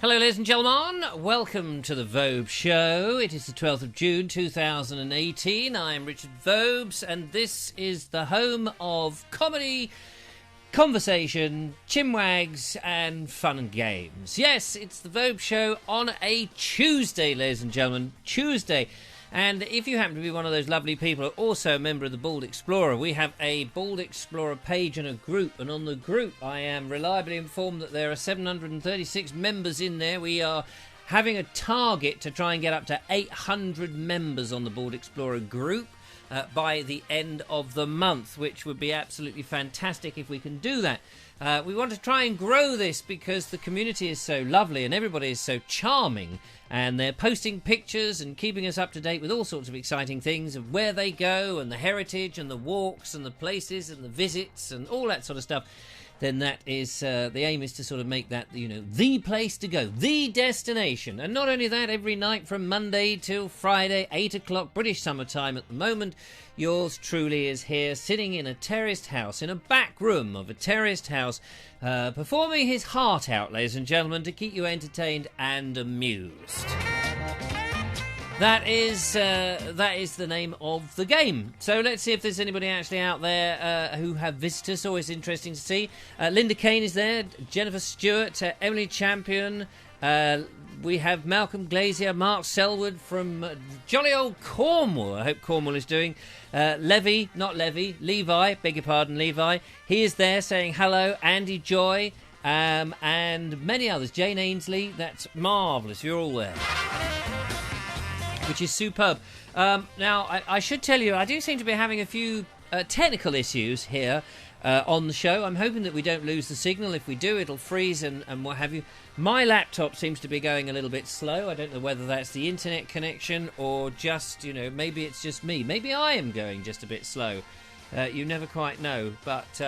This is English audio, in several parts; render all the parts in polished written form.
Hello, ladies and gentlemen. Welcome to the Vobes Show. It is the 12th of June, 2018. I'm Richard Vobes, and this is the home of comedy, conversation, chinwags, and fun and games. Yes, it's the Vobes Show on a Tuesday, ladies and gentlemen. Tuesday. And if you happen to be one of those lovely people, also a member of the Bald Explorer, we have a Bald Explorer page and a group. And on the group, I am reliably informed that there are 736 members in there. We are having a target to try and get up to 800 members on the Bald Explorer group by the end of the month, which would be absolutely fantastic if we can do that. We want to try and grow this because the community is so lovely and everybody is so charming, and they're posting pictures and keeping us up to date with all sorts of exciting things of where they go and the heritage and the walks and the places and the visits and all that sort of stuff. Then that is the aim is to sort of make that, you know, the place to go, the destination. And not only that, every night from Monday till Friday, 8 o'clock British summertime at the moment, yours truly is here sitting in a terraced house, in a back room of a terraced house, performing his heart out, ladies and gentlemen, to keep you entertained and amused. That is the name of the game. So let's see if there's anybody actually out there who have visitors. Always interesting to see. Linda Kane is there, Jennifer Stewart, Emily Champion. We have Malcolm Glazier, Mark Selwood from jolly old Cornwall. I hope Cornwall is doing. Levi, beg your pardon, Levi. He is there saying hello. Andy Joy, and many others. Jane Ainsley, that's marvellous. You're all there. Which is superb. Now, I should tell you, I do seem to be having a few technical issues here on the show. I'm hoping that we don't lose the signal. If we do, it'll freeze and what have you. My laptop seems to be going a little bit slow. I don't know whether that's the internet connection or just, you know, maybe it's just me. Maybe I am going just a bit slow. You never quite know. But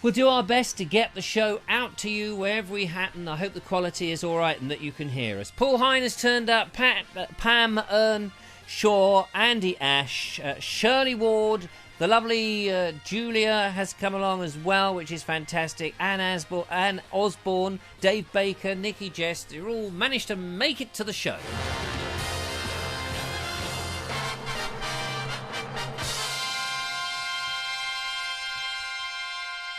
we'll do our best to get the show out to you wherever we happen. I hope the quality is all right and that you can hear us. Paul Hine has turned up, Pam Earnshaw, Andy Ash, Shirley Ward, the lovely Julia has come along as well, which is fantastic. Anne Osborne, Dave Baker, Nikki Jess, they all managed to make it to the show.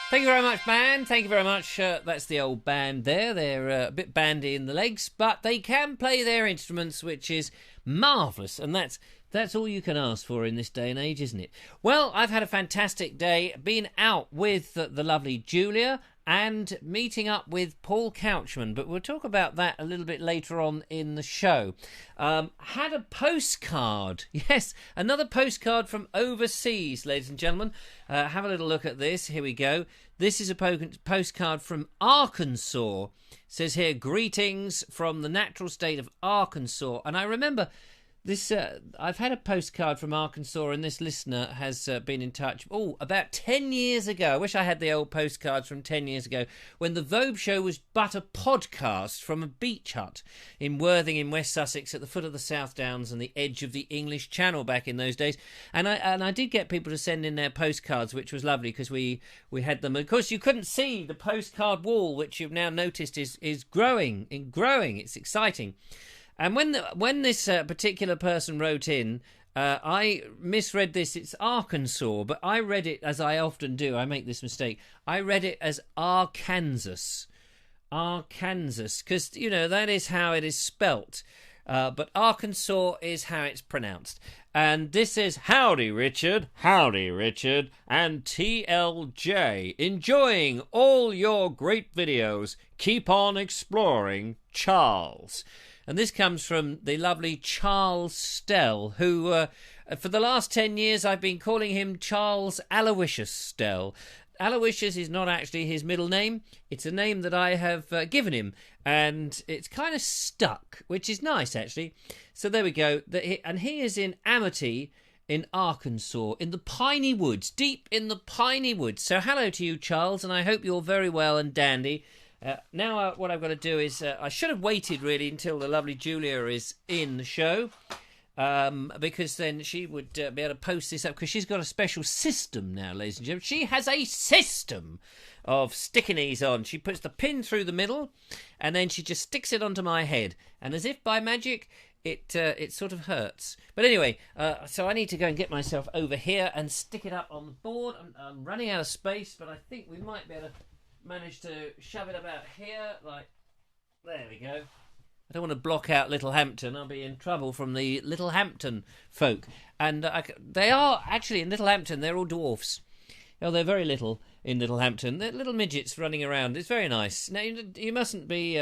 Thank you very much, band. Thank you very much. That's the old band there. They're a bit bandy in the legs, but they can play their instruments, which is marvellous. And that's all you can ask for in this day and age, isn't it? Well, I've had a fantastic day. Been out with the lovely Julia and meeting up with Paul Couchman, but we'll talk about that a little bit later on in the show. Had a postcard. Yes, another postcard from overseas, ladies and gentlemen. Have a little look at this. Here we go. This is a postcard from Arkansas. It says here, greetings from the natural state of Arkansas. And I remember this, I've had a postcard from Arkansas, and this listener has been in touch, about 10 years ago. I wish I had the old postcards from 10 years ago, when the Vobe Show was but a podcast from a beach hut in Worthing in West Sussex at the foot of the South Downs and the edge of the English Channel back in those days. And I did get people to send in their postcards, which was lovely, because we had them. Of course, you couldn't see the postcard wall, which you've now noticed is growing. It's exciting. And when this particular person wrote in, I misread this. It's Arkansas, but I read it, as I often do. I make this mistake. I read it as Arkansas, because, you know, that is how it is spelt. But Arkansas is how it's pronounced. And this is Howdy Richard, and TLJ. Enjoying all your great videos. Keep on exploring, Charles. And this comes from the lovely Charles Stell, who, for the last 10 years, I've been calling him Charles Aloysius Stell. Aloysius is not actually his middle name. It's a name that I have given him, and it's kind of stuck, which is nice, actually. So there we go. And he is in Amity in Arkansas, in the piney woods, deep in the piney woods. So hello to you, Charles, and I hope you're very well and dandy. Now what I've got to do is, I should have waited really until the lovely Julia is in the show, because then she would be able to post this up, because she's got a special system now, ladies and gentlemen. She has a system of sticking these on. She puts the pin through the middle, and then she just sticks it onto my head, and as if by magic, it sort of hurts. But anyway, so I need to go and get myself over here and stick it up on the board. I'm running out of space, but I think we might be able to manage to shove it about here, like, there we go. I don't want to block out Littlehampton. I'll be in trouble from the Littlehampton folk. And they are, actually, in Littlehampton, they're all dwarfs. Oh, they're very little in Littlehampton. They're little midgets running around. It's very nice. Now, you mustn't be,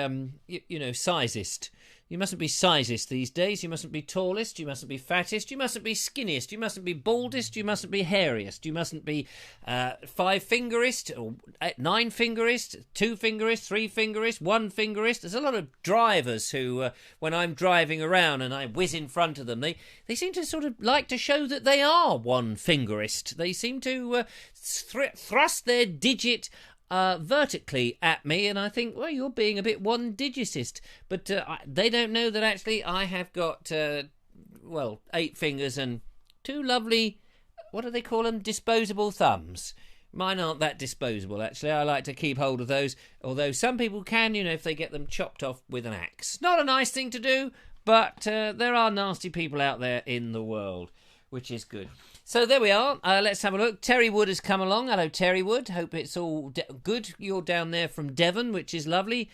sizist. You mustn't be sizest these days. You mustn't be tallest. You mustn't be fattest. You mustn't be skinniest. You mustn't be baldest. You mustn't be hairiest. You mustn't be five-fingerist or nine-fingerist, two-fingerist, three-fingerist, one-fingerist. There's a lot of drivers who, when I'm driving around and I whiz in front of them, they seem to sort of like to show that they are one-fingerist. They seem to thrust their digit vertically at me, and I think, well, you're being a bit one-digitist. But they don't know that actually I have got, 8 fingers and 2 lovely, what do they call them, disposable thumbs. Mine aren't that disposable, actually. I like to keep hold of those, although some people can, if they get them chopped off with an axe. Not a nice thing to do, but there are nasty people out there in the world, which is good. So there we are. Let's have a look. Terry Wood has come along. Hello, Terry Wood. Hope it's all good. You're down there from Devon, which is lovely.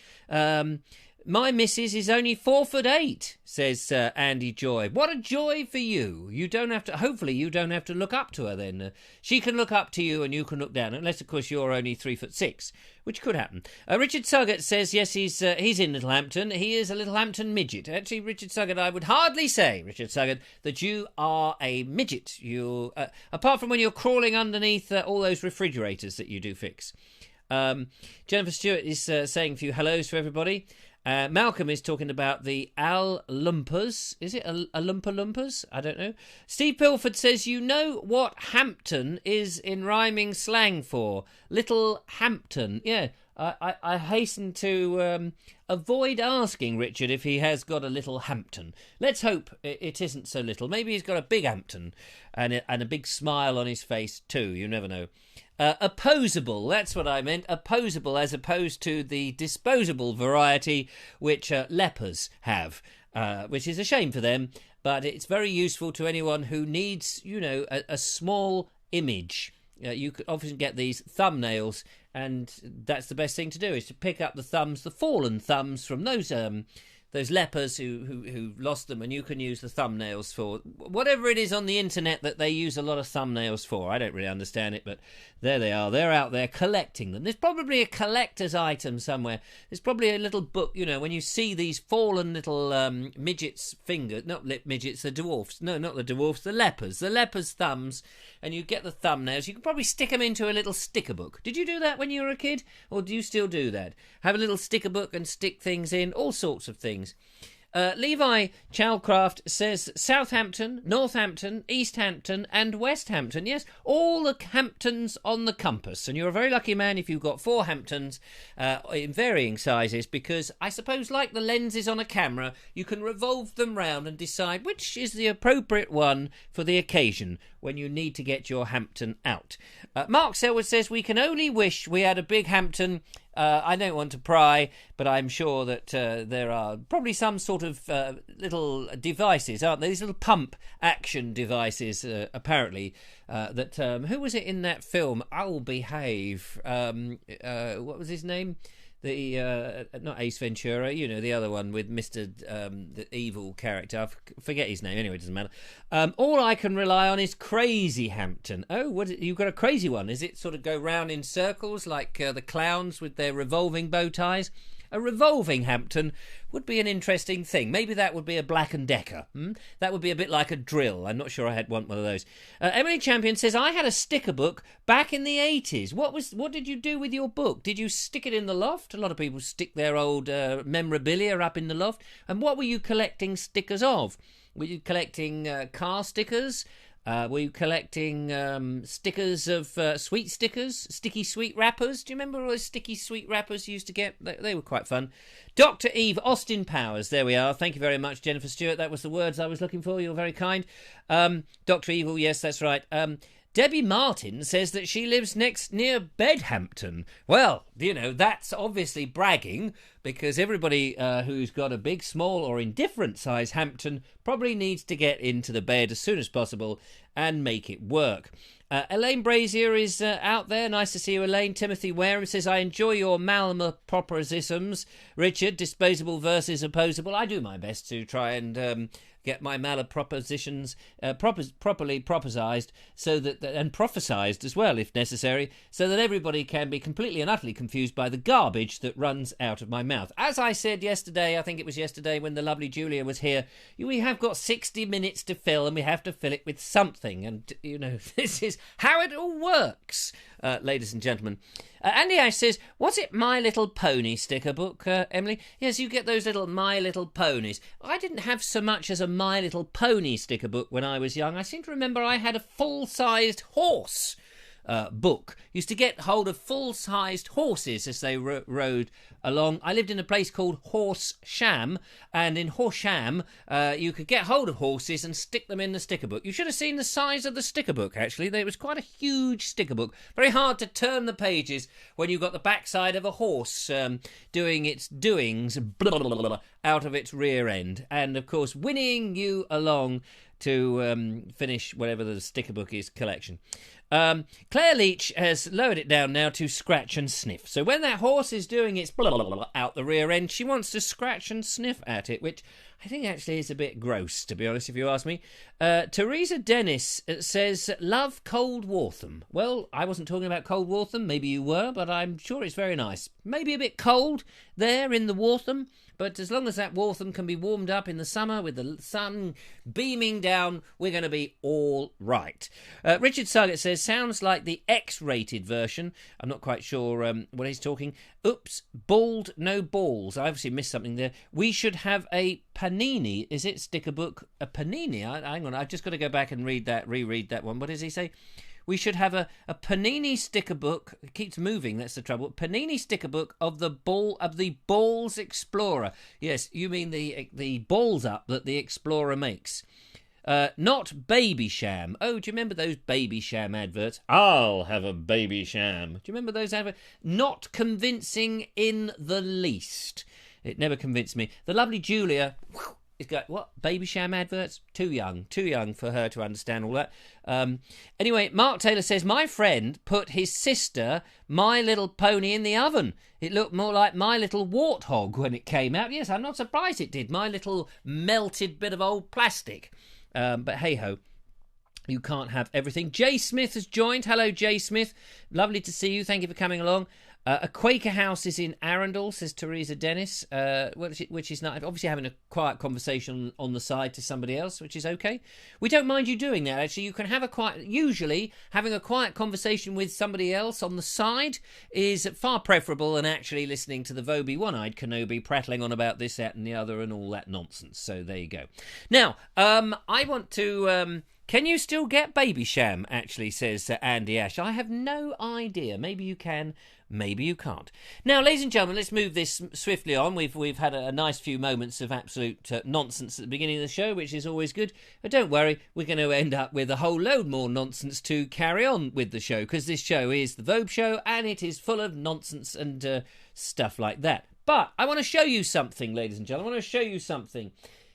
My missus is only 4'8", says Andy Joy. What a joy for you. You don't have to. Hopefully, you don't have to look up to her then. She can look up to you and you can look down, unless, of course, you're only 3'6", which could happen. Richard Suggett says, yes, he's in Littlehampton. He is a Littlehampton midget. Actually, Richard Suggett, I would hardly say, Richard Suggett, that you are a midget. You, apart from when you're crawling underneath all those refrigerators that you do fix. Jennifer Stewart is saying a few hellos to everybody. Malcolm is talking about the Al-Lumpas. Is it Lumpas? I don't know. Steve Pilford says, you know what Hampton is in rhyming slang for? Little Hampton. Yeah, I hasten to avoid asking Richard if he has got a little Hampton. Let's hope it isn't so little. Maybe he's got a big Hampton and a big smile on his face too. You never know. Opposable, that's what I meant. Opposable, as opposed to the disposable variety which lepers have, which is a shame for them, but it's very useful to anyone who needs, a small image. You could often get these thumbnails, and that's the best thing to do, is to pick up the thumbs, the fallen thumbs from those lepers who lost them, and you can use the thumbnails for whatever it is on the internet that they use a lot of thumbnails for. I don't really understand it, but there they are. They're out there collecting them. There's probably a collector's item somewhere. There's probably a little book, when you see these fallen little midgets' fingers, not midgets, the dwarfs. No, not the dwarfs, the lepers' thumbs, and you get the thumbnails. You can probably stick them into a little sticker book. Did you do that when you were a kid, or do you still do that? Have a little sticker book and stick things in, all sorts of things. Levi Chalcraft says Southampton, Northampton, East Hampton and West Hampton. Yes, all the Hamptons on the compass. And you're a very lucky man if you've got 4 Hamptons in varying sizes, because I suppose, like the lenses on a camera, you can revolve them round and decide which is the appropriate one for the occasion when you need to get your Hampton out. Mark Selwood says, we can only wish we had a big Hampton. I don't want to pry, but I'm sure that there are probably some sort of little devices, aren't there? These little pump action devices, apparently, that... who was it in that film? I'll Behave. What was his name? The not Ace Ventura, the other one with Mr. The evil character. I forget his name. Anyway, it doesn't matter. All I can rely on is Crazy Hampton. Oh, you've got a crazy one? Is it sort of go round in circles like the clowns with their revolving bow ties? A revolving Hampton would be an interesting thing. Maybe that would be a Black and Decker. That would be a bit like a drill. I'm not sure I had one of those. Emily Champion says, I had a sticker book back in the 80s. What did you do with your book? Did you stick it in the loft? A lot of people stick their old memorabilia up in the loft. And what were you collecting stickers of? Were you collecting car stickers? Were you collecting stickers of sweet stickers, sticky sweet wrappers? Do you remember all those sticky sweet wrappers you used to get? They were quite fun. Dr. Eve Austin Powers, there we are. Thank you very much, Jennifer Stewart. That was the words I was looking for. You're very kind. Dr. Evil, yes, that's right. Debbie Martin says that she lives near Bedhampton. Well, you know, that's obviously bragging, because everybody who's got a big, small or indifferent size Hampton probably needs to get into the bed as soon as possible and make it work. Elaine Brazier is out there. Nice to see you, Elaine. Timothy Wareham says, I enjoy your malaproposisms. Richard, disposable versus opposable. I do my best to try and get my malapropositions properly prophesized, so that and prophesized as well, if necessary, so that everybody can be completely and utterly confused by the garbage that runs out of my mouth. As I said yesterday, I think it was yesterday when the lovely Julia was here, we have got 60 minutes to fill, and we have to fill it with something. And, you know, this is how it all works, ladies and gentlemen. Andy Ash says, was it My Little Pony sticker book, Emily? Yes, you get those little My Little Ponies. I didn't have so much as a My Little Pony sticker book when I was young. I seem to remember I had a full-sized horse book. Used to get hold of full-sized horses as they rode along. I lived in a place called Horsham, and in Horsham you could get hold of horses and stick them in the sticker book. You should have seen the size of the sticker book, actually. It was quite a huge sticker book. Very hard to turn the pages when you've got the backside of a horse doing its doings out of its rear end, and of course whinnying you along to finish whatever the sticker book is collection. Claire Leach has lowered it down now to scratch and sniff. So when that horse is doing its out the rear end, she wants to scratch and sniff at it, which I think actually is a bit gross, to be honest, if you ask me. Teresa Dennis says, love Cold Wartham. Well, I wasn't talking about Cold Wartham. Maybe you were, but I'm sure it's very nice. Maybe a bit cold there in the Wartham, but as long as that Wartham can be warmed up in the summer with the sun beaming down, we're going to be all right. Richard Sargett says, sounds like the X-rated version. I'm not quite sure what he's talking. Oops, bald, no balls. I obviously missed something there. We should have a panini. Is it sticker book? A panini? Hang on, I've just got to go back and reread that one. What does he say? We should have a panini sticker book. It keeps moving, that's the trouble. Panini sticker book of the Balls Explorer. Yes, you mean the balls up that the Explorer makes. Not Baby Sham. Oh, do you remember those Baby Sham adverts? I'll have a Baby Sham. Do you remember those adverts? Not convincing in the least. It never convinced me. The lovely Julia is going, what? Baby Sham adverts? Too young for her to understand all that. Anyway, Mark Taylor says, my friend put his sister My Little Pony in the oven. It looked more like My Little Warthog when it came out. Yes, I'm not surprised it did. My little melted bit of old plastic. But hey-ho, you can't have everything. Jay Smith has joined. Hello, Jay Smith. Lovely to see you. Thank you for coming along. A Quaker house is in Arundel, says Teresa Dennis, which is not obviously having a quiet conversation on the side to somebody else, which is okay. We don't mind you doing that, actually. You can have usually having a quiet conversation with somebody else on the side is far preferable than actually listening to the Vobie One-Eyed Kenobi prattling on about this, that and the other and all that nonsense. So there you go. Now, I want to... can you still get Baby Sham, actually, says Andy Ash. I have no idea. Maybe you can, maybe you can't. Now, ladies and gentlemen, let's move this swiftly on. We've had a nice few moments of absolute nonsense at the beginning of the show, which is always good. But don't worry, we're going to end up with a whole load more nonsense to carry on with the show, because this show is the Vobe Show, and it is full of nonsense and stuff like that. But I want to show you something, ladies and gentlemen. I want to show you something.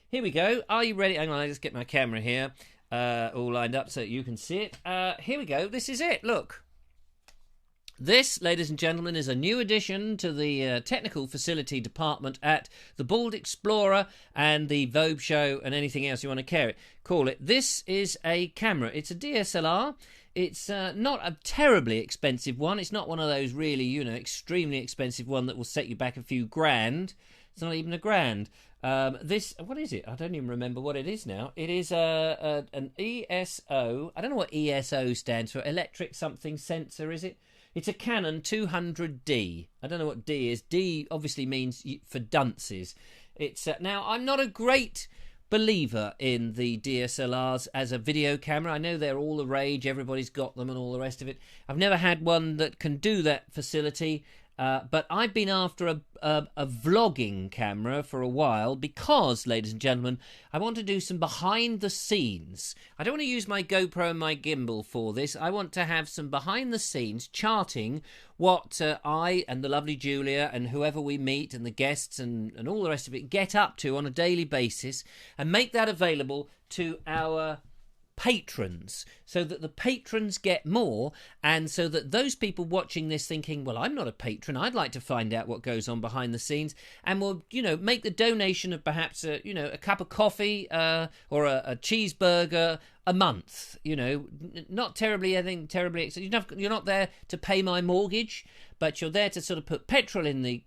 Here we go. Are you ready? Hang on, I'll just get my camera here. All lined up so you can see it. Here we go. This is it. Look. This, ladies and gentlemen, is a new addition to the technical facility department at the Bald Explorer and the Vobe Show and anything else you want to call it. This is a camera. It's a DSLR. It's not a terribly expensive one. It's not one of those really, extremely expensive one that will set you back a few grand. It's not even $1,000. This, what is it? I don't even remember what it is now. It is an ESO. I don't know what ESO stands for. Electric something sensor, is it? It's a Canon 200D. I don't know what D is. D obviously means for dunces. It's now, I'm not a great believer in the DSLRs as a video camera. I know they're all the rage, everybody's got them and all the rest of it. I've never had one that can do that facility, but I've been after a vlogging camera for a while because, ladies and gentlemen, I want to do some behind the scenes. I don't want to use my GoPro and my gimbal for this. I want to have some behind the scenes charting what I and the lovely Julia and whoever we meet and the guests and all the rest of it get up to on a daily basis, and make that available to our patrons, so that the patrons get more, and so that those people watching this thinking, well, I'm not a patron, I'd like to find out what goes on behind the scenes, and will, you know, make the donation of perhaps a, you know, a cup of coffee or a cheeseburger a month. You know, not terribly anything terribly. You're not there to pay my mortgage, but you're there to sort of put petrol in the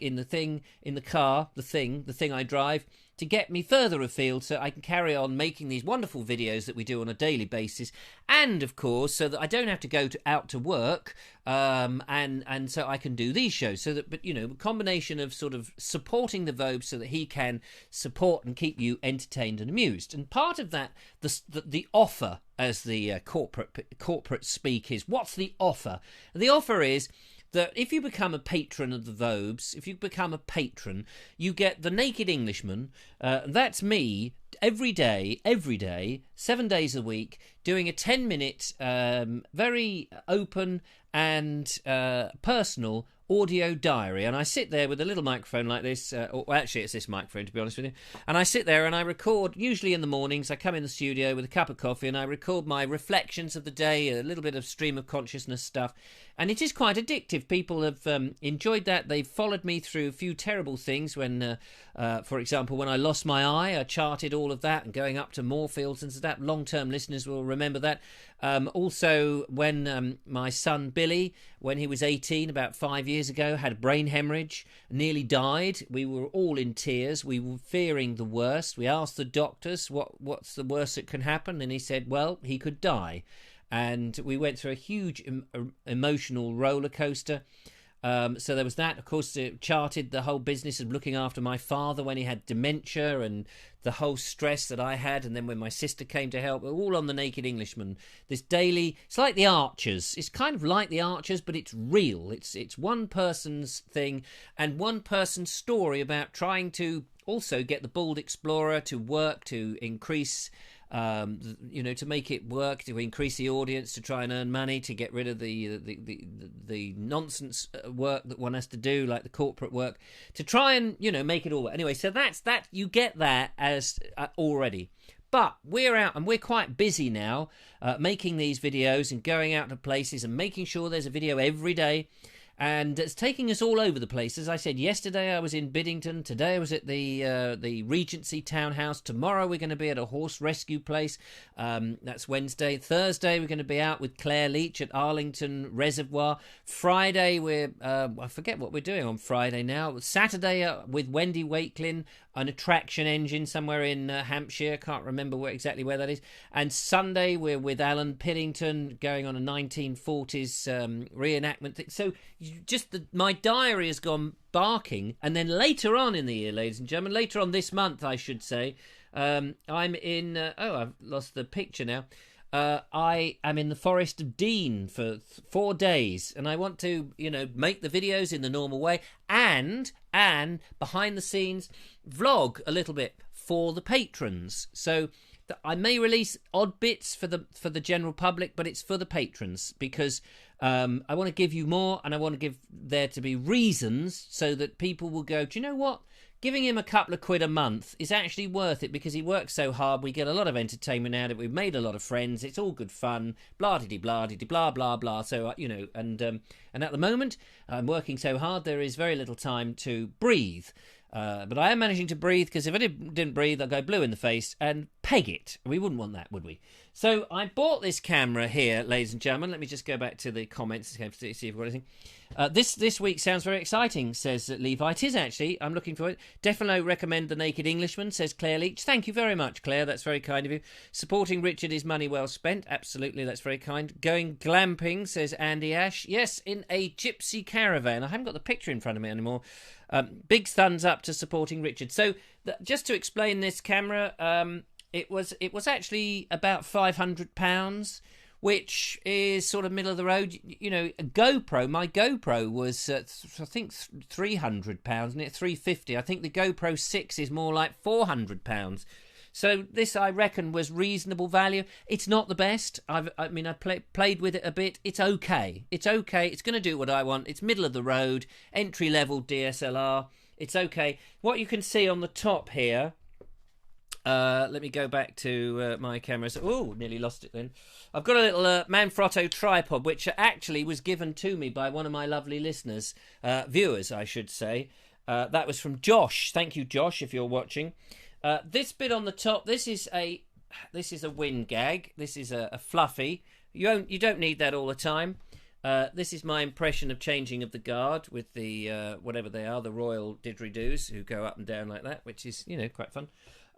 car, the thing I drive, to get me further afield so I can carry on making these wonderful videos that we do on a daily basis, and of course so that I don't have to go out to work, and so I can do these shows, so that, but you know, a combination of sort of supporting the Vobes so that he can support and keep you entertained and amused. And part of that, the offer, as the corporate speak is, what's the offer? The offer is that if you become a patron of the Vobes, if you become a patron, you get the Naked Englishman. That's me every day, 7 days a week, doing a 10-minute, very open and personal audio diary. And I sit there with a little microphone like this, or actually it's this microphone, to be honest with you, and I sit there and I record, usually in the mornings. I come in the studio with a cup of coffee and I record my reflections of the day, a little bit of stream of consciousness stuff, and it is quite addictive. People have enjoyed that. They've followed me through a few terrible things when, for example, when I lost my eye, I charted all of that, and going up to Moorfields and stuff. Long-term listeners will remember that. Also, when my son Billy, when he was 18, about 5 years ago, had a brain hemorrhage, nearly died. We were all in tears. We were fearing the worst. We asked the doctors, what's the worst that can happen? And he said, well, he could die. And we went through a huge emotional roller coaster. So there was that. Of course, it charted the whole business of looking after my father when he had dementia, and the whole stress that I had. And then when my sister came to help, all on the Naked Englishman. This daily, it's like the Archers. It's kind of like the Archers, but it's real. It's one person's thing and one person's story about trying to also get the Bald Explorer to work, to increase, you know, to make it work, to increase the audience, to try and earn money, to get rid of the nonsense work that one has to do, like the corporate work, to try and, you know, make it all work. Anyway, so that's that. You get that as already. But we're out and we're quite busy now, making these videos and going out to places and making sure there's a video every day. And it's taking us all over the place. As I said, yesterday I was in Biddington. Today I was at the Regency Townhouse. Tomorrow we're going to be at a horse rescue place. That's Wednesday. Thursday we're going to be out with Claire Leach at Arlington Reservoir. Friday we're I forget what we're doing on Friday now. Saturday with Wendy Wakelin, an attraction engine somewhere in Hampshire. Can't remember exactly where that is. And Sunday we're with Alan Piddington, going on a 1940s reenactment thing. So my diary has gone barking. And then later on in the year, ladies and gentlemen, later on this month, I should say, I'm in I've lost the picture now. I am in the Forest of Dean for 4 days, and I want to, you know, make the videos in the normal way and behind the scenes vlog a little bit for the patrons. So I may release odd bits for the general public, but it's for the patrons, because I want to give you more, and I want to give there to be reasons so that people will go, do you know what? Giving him a couple of quid a month is actually worth it, because he works so hard. We get a lot of entertainment out of it. We've made a lot of friends. It's all good fun. Blah-de-de-blah-de-de-blah, blah, blah. So, you know, and at the moment, I'm working so hard, there is very little time to breathe. But I am managing to breathe, because if I didn't breathe, I'd go blue in the face and peg it. We wouldn't want that, would we? So I bought this camera here, ladies and gentlemen. Let me just go back to the comments to see if we've got anything. This week sounds very exciting, says Levi. It is actually. I'm looking for it. Definitely recommend The Naked Englishman, says Claire Leach. Thank you very much, Claire. That's very kind of you. Supporting Richard is money well spent. Absolutely, that's very kind. Going glamping, says Andy Ash. Yes, in a gypsy caravan. I haven't got the picture in front of me anymore. Big thumbs up to supporting Richard. So just to explain this camera, it was actually about £500, which is sort of middle of the road. You know, my GoPro was I think £300, and it's $350. I think the GoPro 6 is more like £400. So this, I reckon, was reasonable value. It's not the best. I played with it a bit. It's okay. It's okay. It's going to do what I want. It's middle of the road, entry level DSLR. It's okay. What you can see on the top here. Let me go back to my cameras. Oh, nearly lost it then. I've got a little Manfrotto tripod, which actually was given to me by one of my lovely listeners, viewers, I should say. That was from Josh. Thank you, Josh, if you're watching. This bit on the top, this is a wind gag. This is a fluffy. You don't need that all the time. This is my impression of changing of the guard with the whatever they are, the royal didgeridoos who go up and down like that, which is, you know, quite fun.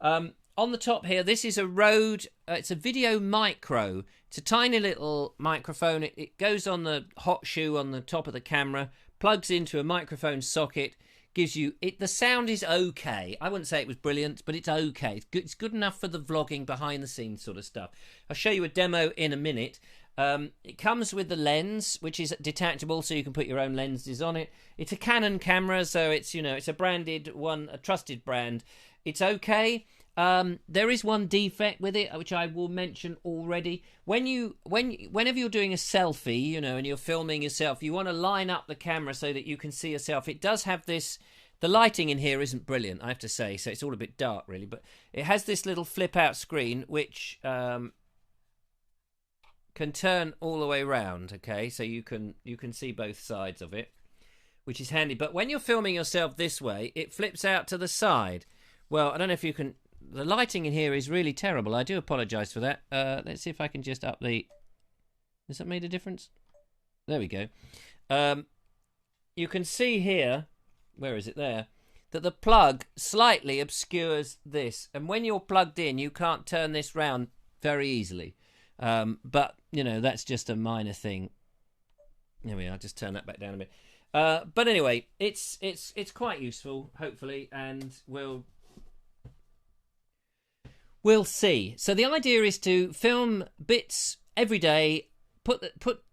On the top here, this is a Rode. It's a Video Micro. It's a tiny little microphone. It goes on the hot shoe on the top of the camera, plugs into a microphone socket. Gives you it. The sound is okay. I wouldn't say it was brilliant, but it's okay. It's good enough for the vlogging, behind the scenes sort of stuff. I'll show you a demo in a minute. It comes with the lens, which is detachable, so you can put your own lenses on it. It's a Canon camera, so it's, you know, it's a branded one, a trusted brand. It's okay. There is one defect with it, which I will mention already. Whenever you're doing a selfie, you know, and you're filming yourself, you want to line up the camera so that you can see yourself. It does have this. The lighting in here isn't brilliant, I have to say, so it's all a bit dark, really. But it has this little flip-out screen, which can turn all the way around. Okay, so you can see both sides of it, which is handy. But when you're filming yourself this way, it flips out to the side. Well, I don't know if you can. The lighting in here is really terrible. I do apologise for that. Let's see if I can just up the... Has that made a difference? There we go. You can see here... Where is it? There. That the plug slightly obscures this. And when you're plugged in, you can't turn this round very easily. But, you know, that's just a minor thing. There we are. I'll just turn that back down a bit. But anyway, it's quite useful, hopefully, and We'll see. So the idea is to film bits every day, put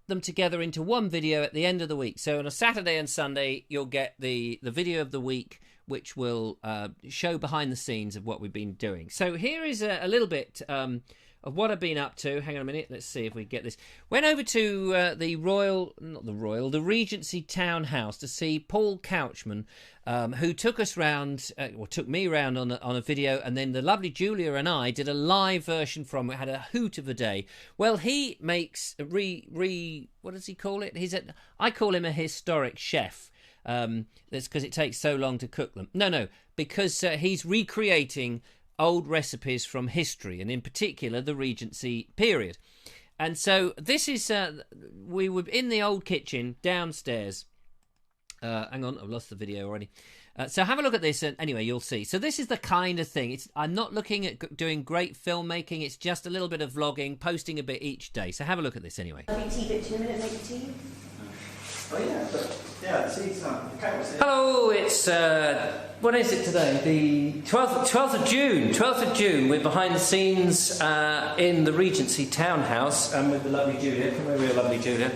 them together into one video at the end of the week. So on a Saturday and Sunday, you'll get the video of the week, which will show behind the scenes of what we've been doing. So here is a little bit of what I've been up to. Hang on a minute. Let's see if we get this. Went over to the Regency Townhouse to see Paul Couchman, who took us round, or took me round on a video, and then the lovely Julia and I did a live version from it. Had a hoot of a day. Well, he makes what does he call it? I call him a historic chef. That's because it takes so long to cook them. No, because he's recreating old recipes from history, and in particular the Regency period. And so this is we were in the old kitchen downstairs. Hang on, I've lost the video already. So have a look at this, and anyway, you'll see. So this is the kind of thing. I'm not looking at doing great filmmaking. It's just a little bit of vlogging, posting a bit each day. So have a look at this anyway. I'll be tea bit in a minute, make tea. Oh yeah, the tea's on. Hello, it's what is it today? The 12th of June. 12th of June. We're behind the scenes in the Regency Townhouse, and with the lovely Julia. Come over here, lovely Julia.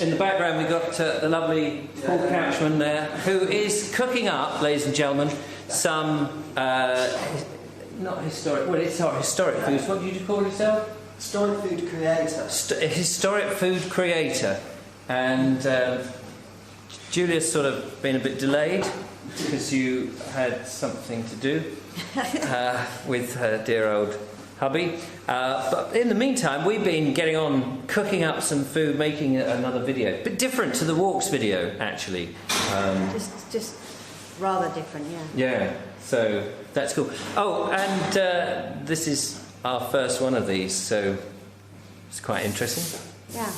In the background, we've got the lovely Paul Couchman there, who is cooking up, ladies and gentlemen, some not historic. Well, it's our historic foods. What did you call yourself? Historic food creator. Historic food creator. And Julia's sort of been a bit delayed because you had something to do with her dear old hubby. But in the meantime, we've been getting on cooking up some food, making another video. A bit different to the walks video, actually. Just rather different, yeah. Yeah, so that's cool. Oh, and this is our first one of these, so it's quite interesting. Yeah.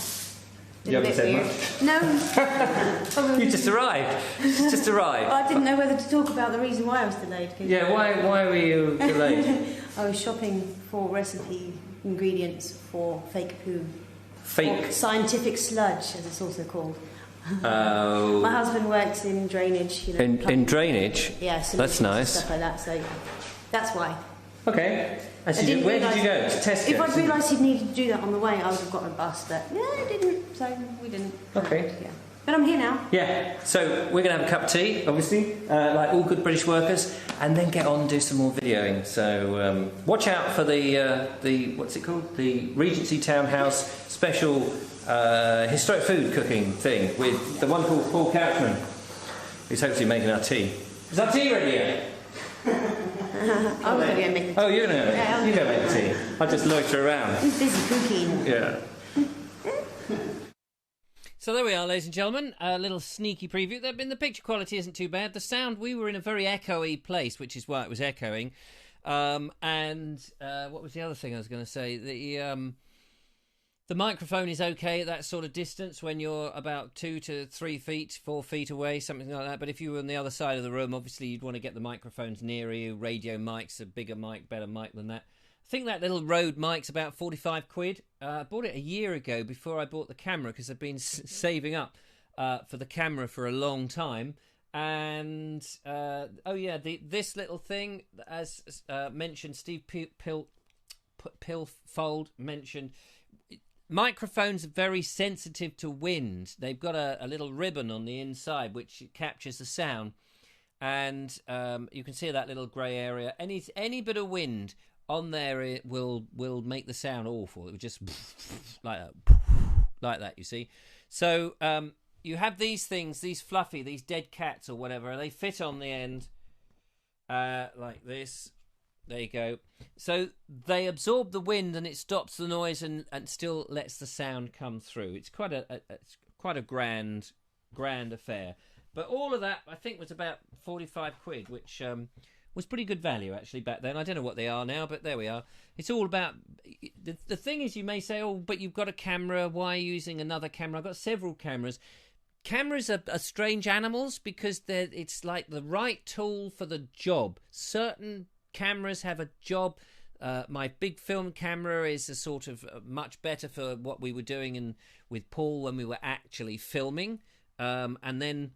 You haven't said much? No. You just arrived. Just arrived. I didn't know whether to talk about the reason why I was delayed. Yeah, why were you delayed? I was shopping for recipe ingredients for fake poo. Fake? Or scientific sludge, as it's also called. Oh. My husband works in drainage. You know, in drainage? Yeah, that's nice. Stuff like that, so that's why. Okay. And so didn't where did you go? realise- To Tesco? If I'd realised he'd needed to do that on the way, I would have got a bus, but yeah, I didn't, so we didn't. Okay. Yeah. But I'm here now. Yeah, so we're going to have a cup of tea, obviously, like all good British workers, and then get on and do some more videoing. So watch out for the what's it called? The Regency Townhouse special historic food cooking thing with the wonderful Paul Couchman, who's hopefully making our tea. Is our tea ready yet? I'm going to go make the tea. Oh, you're going to Yeah, you go make the tea. I'll just loiter around. He's busy cooking. Yeah. So there we are, ladies and gentlemen. A little sneaky preview. The picture quality isn't too bad. The sound, we were in a very echoey place, which is why it was echoing. And what was the other thing I was going to say? The microphone is okay at that sort of distance when you're about 2 to 3 feet, 4 feet away, something like that. But if you were on the other side of the room, obviously you'd want to get the microphones nearer you. Radio mics, a bigger mic, better mic than that. I think that little Rode mic's about 45 quid. I bought it a year ago before I bought the camera because I've been saving up for the camera for a long time. And, this little thing, as mentioned, Steve Pilfold mentioned, microphones are very sensitive to wind. They've got a little ribbon on the inside which captures the sound. And you can see that little grey area. Any bit of wind on there, it will make the sound awful. It would just like that, you see. So you have these things, these fluffy, these dead cats or whatever, they fit on the end like this. There you go. So they absorb the wind and it stops the noise and still lets the sound come through. It's quite a grand affair. But all of that, I think, was about 45 quid, which was pretty good value, actually, back then. I don't know what they are now, but there we are. It's all about... The thing is, you may say, oh, but you've got a camera. Why are you using another camera? I've got several cameras. Cameras are strange animals because it's like the right tool for the job. Certain cameras have a job. My big film camera is a sort of much better for what we were doing with Paul when we were actually filming. And then...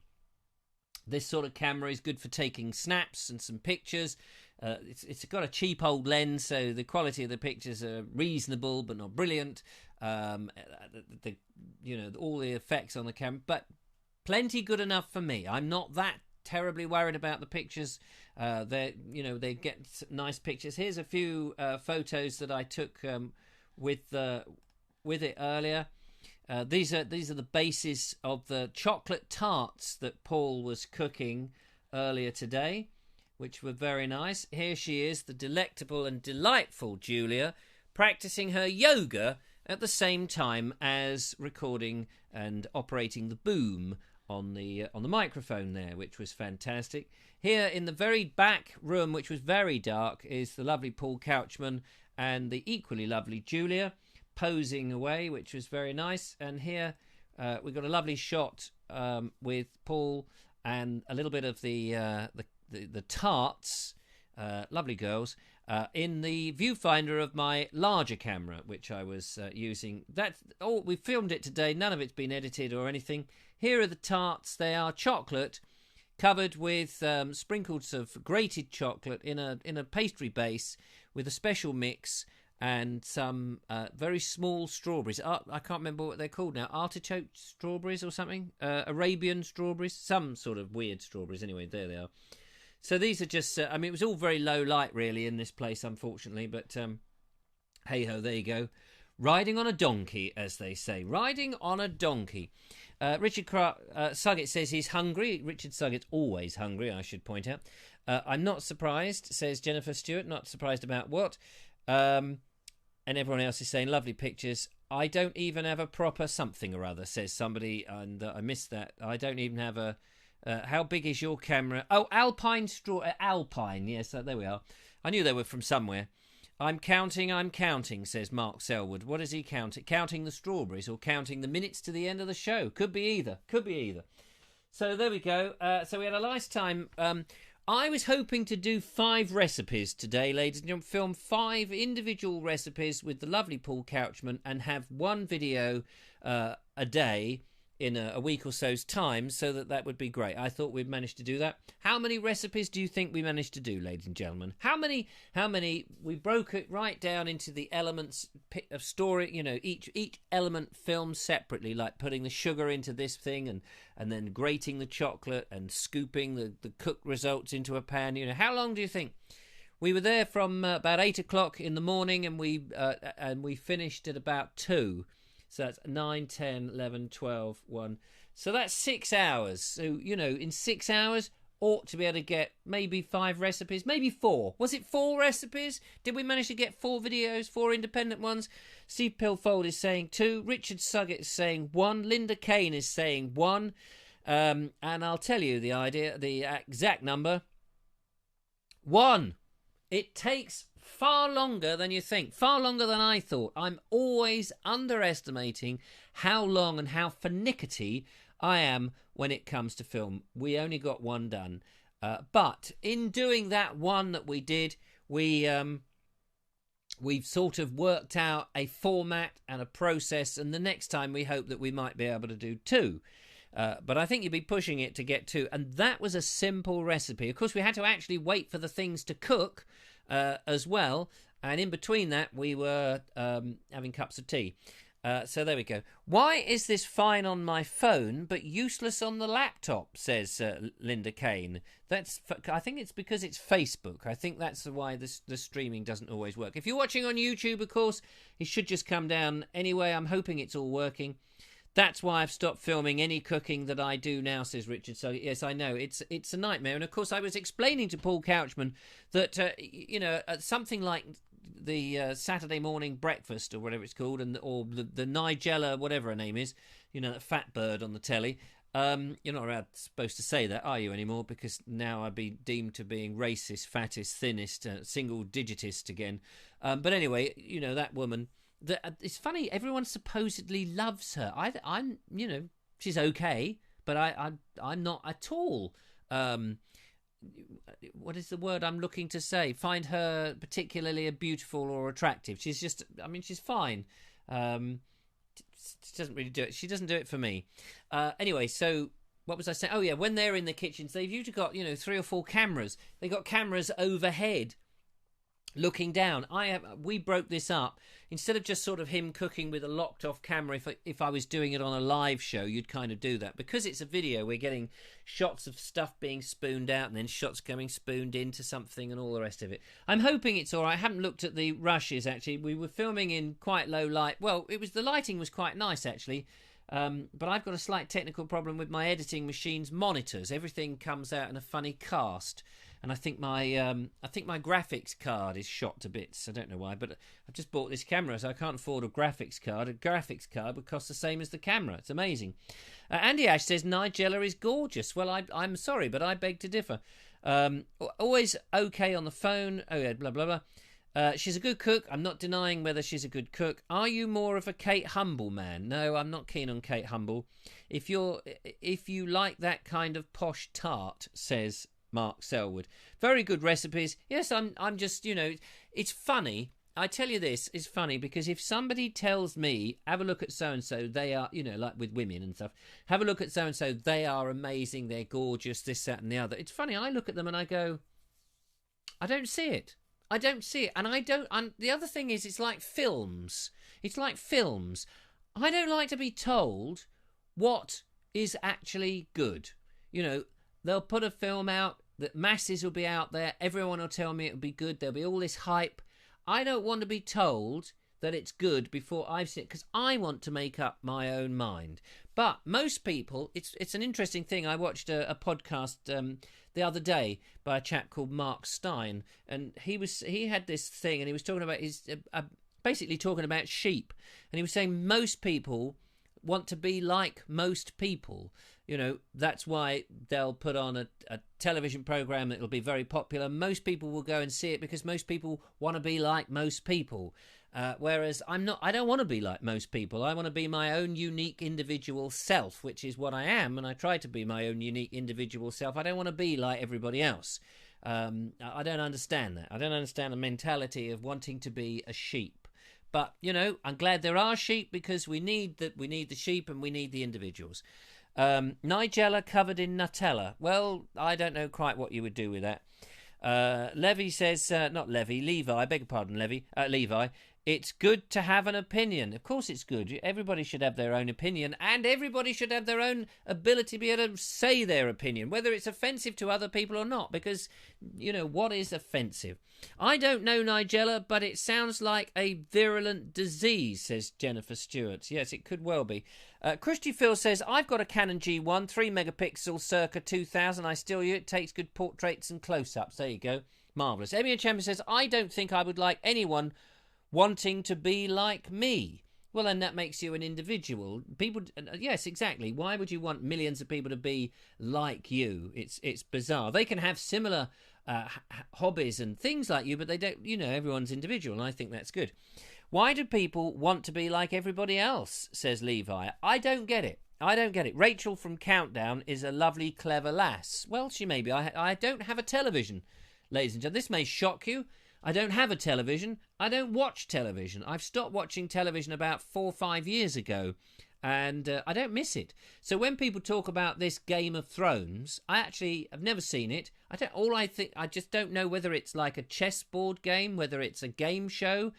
this sort of camera is good for taking snaps and some pictures. It's got a cheap old lens, so the quality of the pictures are reasonable but not brilliant. All the effects on the camera, but plenty good enough for me. I'm not that terribly worried about the pictures. They get nice pictures. Here's a few photos that I took with it earlier. These are the bases of the chocolate tarts that Paul was cooking earlier today, which were very nice. Here she is, the delectable and delightful Julia, practicing her yoga at the same time as recording and operating the boom on the microphone there, which was fantastic. Here in the very back room, which was very dark, is the lovely Paul Couchman and the equally lovely Julia, posing away, which was very nice. And here we've got a lovely shot with Paul and a little bit of the tarts, lovely girls, in the viewfinder of my larger camera, which I was using. We filmed it today. None of it's been edited or anything. Here are the tarts. They are chocolate covered with sprinkles of grated chocolate in a pastry base with a special mix. And some very small strawberries. I can't remember what they're called now. Artichoke strawberries or something? Arabian strawberries? Some sort of weird strawberries. Anyway, there they are. So these are just... it was all very low light, really, in this place, unfortunately. But hey-ho, there you go. Riding on a donkey, as they say. Riding on a donkey. Richard Suggett says he's hungry. Richard Suggett's always hungry, I should point out. I'm not surprised, says Jennifer Stewart. Not surprised about what? And everyone else is saying lovely pictures. I don't even have a proper something or other, says somebody, and I missed that. I don't even have a how big is your camera? Oh, Alpine Alpine, yes, there we are. I knew they were from somewhere. I'm counting, says Mark Selwood. What is he counting? Counting the strawberries or counting the minutes to the end of the show? Could be either. So there we go. So we had a nice time. I was hoping to do 5 recipes today, ladies and gentlemen, film 5 individual recipes with the lovely Paul Couchman and have one video a day in a week or so's time, so that would be great. I thought we'd managed to do that. How many recipes do you think we managed to do, ladies and gentlemen? How many? We broke it right down into the elements of story. You know, each element filmed separately, like putting the sugar into this thing and then grating the chocolate and scooping the cooked results into a pan. You know, how long do you think? We were there from about 8 o'clock in the morning, and we finished at about 2. So that's 9, 10, 11, 12, 1. So that's 6 hours. So, you know, in 6 hours, ought to be able to get maybe 5 recipes, maybe 4. Was it 4 recipes? Did we manage to get 4 videos, 4 independent ones? Steve Pilfold is saying 2. Richard Suggett is saying 1. Linda Kane is saying 1. And I'll tell you the exact number. 1. It takes far longer than you think, far longer than I thought. I'm always underestimating how long and how finicky I am when it comes to film. We only got 1 done. But in doing that 1 that we did, we've sort of worked out a format and a process, and the next time we hope that we might be able to do 2. But I think you'd be pushing it to get 2. And that was a simple recipe. Of course, we had to actually wait for the things to cook as well. And in between that, we were having cups of tea. So there we go. Why is this fine on my phone but useless on the laptop, says Linda Kane. I think it's because it's Facebook. I think that's why the streaming doesn't always work. If you're watching on YouTube, of course, it should just come down anyway. I'm hoping it's all working. That's why I've stopped filming any cooking that I do now, says Richard. So, yes, I know. It's a nightmare. And, of course, I was explaining to Paul Couchman that, something like the Saturday morning breakfast or whatever it's called, or the Nigella, whatever her name is, that fat bird on the telly. You're not supposed to say that, are you, anymore? Because now I'd be deemed to being racist, fattest, thinnest, single-digitist again. But anyway, that woman... It's funny, everyone supposedly loves her. I'm she's okay, but I'm not at all. What is the word I'm looking to say? Find her particularly beautiful or attractive. She's just, she's fine. She doesn't really do it. She doesn't do it for me. Anyway, so what was I saying? Oh yeah, when they're in the kitchens, they've usually got 3 or 4 cameras. They got cameras overhead, looking down. We broke this up. Instead of just sort of him cooking with a locked off camera, if I was doing it on a live show, you'd kind of do that. Because it's a video, we're getting shots of stuff being spooned out and then shots coming spooned into something and all the rest of it. I'm hoping it's all right. I haven't looked at the rushes, actually. We were filming in quite low light. Well, the lighting was quite nice, actually. But I've got a slight technical problem with my editing machine's monitors. Everything comes out in a funny cast. And I think my graphics card is shot to bits. I don't know why, but I've just bought this camera, so I can't afford a graphics card. A graphics card would cost the same as the camera. It's amazing. Andy Ash says Nigella is gorgeous. Well, I'm sorry, but I beg to differ. Always okay on the phone. Oh yeah, blah blah blah. She's a good cook. I'm not denying whether she's a good cook. Are you more of a Kate Humble man? No, I'm not keen on Kate Humble. If you like that kind of posh tart, says Mark Selwood. Very good recipes. Yes, I'm just, it's funny. I tell you this, it's funny because if somebody tells me, have a look at so-and-so, they are, like with women and stuff, have a look at so-and-so, they are amazing, they're gorgeous, this, that and the other. It's funny, I look at them and I go, I don't see it. I don't see it. And the other thing is, it's like films. It's like films. I don't like to be told what is actually good. They'll put a film out, that masses will be out there, everyone will tell me it'll be good, there'll be all this hype. I don't want to be told that it's good before I've seen it, because I want to make up my own mind. But most people, it's an interesting thing. I watched a podcast the other day by a chap called Mark Stein, and he had this thing, and he was talking about basically talking about sheep, and he was saying most people want to be like most people. That's why they'll put on a television program that will be very popular. Most people will go and see it because most people want to be like most people. Whereas I don't want to be like most people. I want to be my own unique individual self, which is what I am, and I try to be my own unique individual self. I don't want to be like everybody else. I don't understand that. I don't understand the mentality of wanting to be a sheep. But, you know, I'm glad there are sheep because we need the sheep and we need the individuals. Nigella covered in Nutella. Well, I don't know quite what you would do with that. Levi says, not Levi, Levi, I beg your pardon, Levi. It's good to have an opinion. Of course it's good. Everybody should have their own opinion, and everybody should have their own ability to be able to say their opinion, whether it's offensive to other people or not, because, you know, what is offensive? I don't know, Nigella, but it sounds like a virulent disease, says Jennifer Stewart. Yes, it could well be. Christy Phil says, I've got a Canon G1, 3 megapixel circa 2000. I still use it. Takes good portraits and close-ups. There you go. Marvellous. Emmy Champion says, I don't think I would like anyone wanting to be like me. Well, then that makes you an individual. People, yes, exactly. Why would you want millions of people to be like you? It's bizarre. They can have similar hobbies and things like you, but they don't. You know, everyone's individual, and I think that's good. Why do people want to be like everybody else? Says Levi. I don't get it. I don't get it. Rachel from Countdown is a lovely, clever lass. Well, she may be. I don't have a television, ladies and gentlemen. This may shock you. I don't have a television. I don't watch television. I've stopped watching television about 4 or 5 years ago, and I don't miss it. So when people talk about this Game of Thrones, I've never seen it. I just don't know whether it's like a chessboard game, whether it's a game show,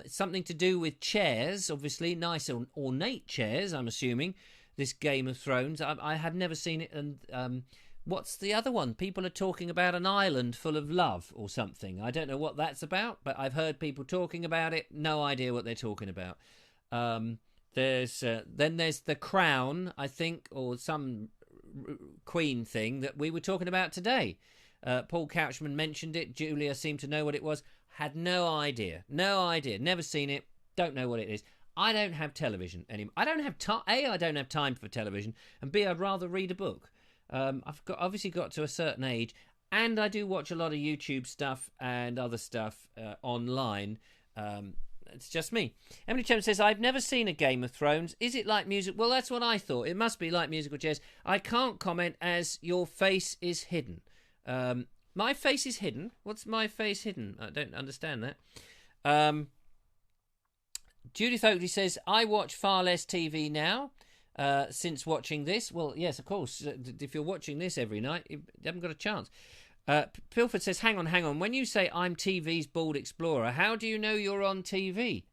something to do with chairs, obviously nice ornate chairs. I'm assuming this Game of Thrones. I have never seen it, and what's the other one? People are talking about an island full of love or something. I don't know what that's about, but I've heard people talking about it. No idea what they're talking about. Then there's The Crown, I think, or some Queen thing that we were talking about today. Paul Couchman mentioned it. Julia seemed to know what it was. Had no idea. Never seen it. Don't know what it is. I don't have television anymore. I don't have time. A, I don't have time for television, and B, I'd rather read a book. I've obviously got to a certain age, and I do watch a lot of YouTube stuff and other stuff online. It's just me. Emily Chem says, I've never seen a Game of Thrones. Is it like music? Well, that's what I thought. It must be like musical chairs. I can't comment as your face is hidden. My face is hidden? What's my face hidden? I don't understand that. Judith Oakley says, I watch far less TV now. Since watching this. Well, yes, of course. If you're watching this every night, you haven't got a chance. Pilford says, hang on. When you say I'm TV's Bald Explorer, how do you know you're on TV?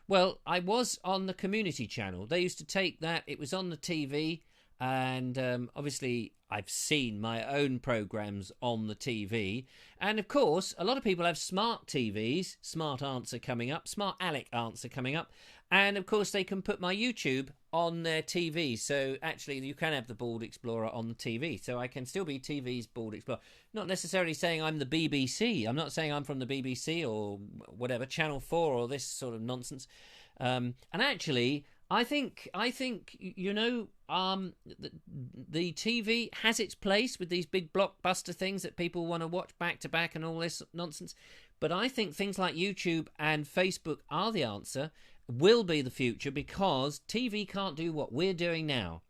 Well, I was on the community channel. They used to take that. It was on the TV. And obviously, I've seen my own programmes on the TV. And of course, a lot of people have smart TVs. Smart Answer coming up. Smart Alec Answer coming up. And of course, they can put my YouTube on their TV. So actually, you can have the Bald Explorer on the TV. So I can still be TV's Bald Explorer. Not necessarily saying I'm the BBC. I'm not saying I'm from the BBC or whatever, Channel 4 or this sort of nonsense. And actually, I think you know, the TV has its place with these big blockbuster things that people want to watch back to back and all this nonsense. But I think things like YouTube and Facebook are the answer, will be the future, because TV can't do what we're doing now.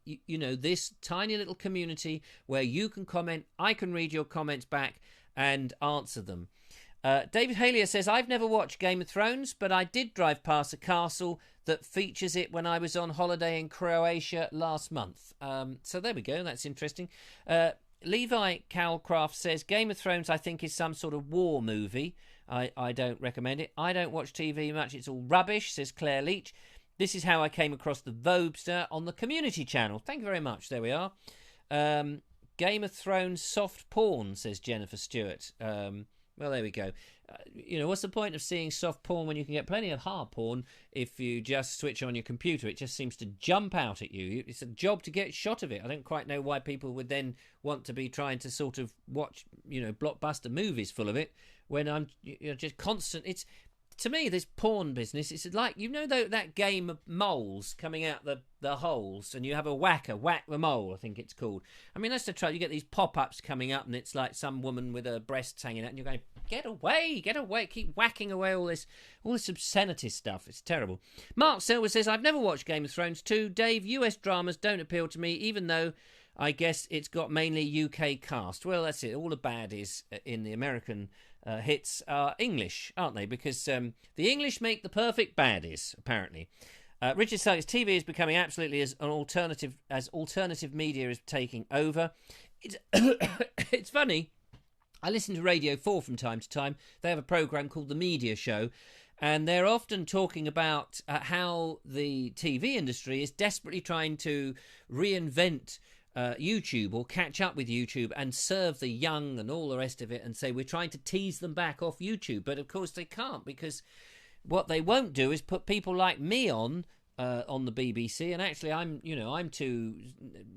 You know, this tiny little community where you can comment, I can read your comments back and answer them. David Halier says, I've never watched Game of Thrones, but I did drive past a castle that features it when I was on holiday in Croatia last month. So there we go. That's interesting. Levi Calcraft says, Game of Thrones, I think, is some sort of war movie. I don't recommend it. I don't watch TV much. It's all rubbish, says Claire Leach. This is how I came across the Vobes on the community channel. Thank you very much. There we are. Game of Thrones soft porn, says Jennifer Stewart. Well, there we go. You know, what's the point of seeing soft porn when you can get plenty of hard porn if you just switch on your computer? It just seems to jump out at you. It's a job to get shot of it. I don't quite know why people would then want to be trying to sort of watch, you know, blockbuster movies full of it when I'm just constant. It's, to me, this porn business, it's like, you know, that game of moles coming out the holes, and you have a whack the mole, I think it's called. I mean, that's the trouble. You get these pop-ups coming up, and it's like some woman with her breasts hanging out, and you're going, get away, keep whacking away all this obscenity stuff. It's terrible. Mark Silver says, I've never watched Game of Thrones 2. Dave, US dramas don't appeal to me, even though I guess it's got mainly UK cast. Well, that's it. All the bad is in the American hits are English, aren't they? Because the English make the perfect baddies, apparently. Richard says TV is becoming absolutely as alternative media is taking over. It's funny. I listen to Radio 4 from time to time. They have a programme called The Media Show, and they're often talking about how the TV industry is desperately trying to reinvent YouTube or catch up with YouTube and serve the young and all the rest of it, and say we're trying to tease them back off YouTube. But of course they can't, because what they won't do is put people like me on the BBC, and actually I'm too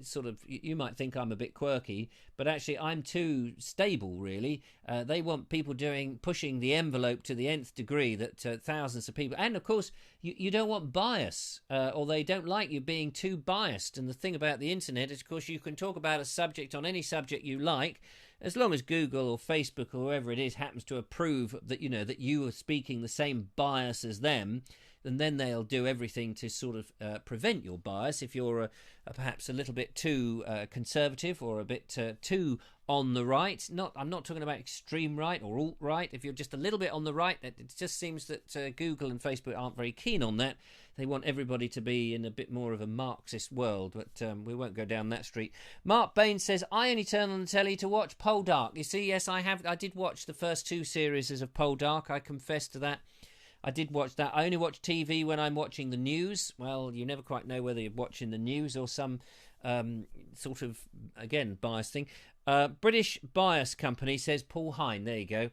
sort of, you might think I'm a bit quirky, but actually I'm too stable, really. They want people pushing the envelope to the nth degree, that thousands of people, and of course you don't want bias, or they don't like you being too biased. And the thing about the internet is, of course, you can talk about a subject on any subject you like, as long as Google or Facebook or whoever it is happens to approve that that you are speaking the same bias as them, and then they'll do everything to sort of prevent your bias. If you're perhaps a little bit too conservative or a bit too on the right, I'm not talking about extreme right or alt-right. If you're just a little bit on the right, it just seems that Google and Facebook aren't very keen on that. They want everybody to be in a bit more of a Marxist world, but we won't go down that street. Mark Bain says, I only turn on the telly to watch Poldark. You see, yes, I did watch the first 2 series of Poldark. I confess to that. I did watch that. I only watch TV when I'm watching the news. Well, you never quite know whether you're watching the news or some sort of, again, bias thing. British Bias Company says Paul Hine. There you go.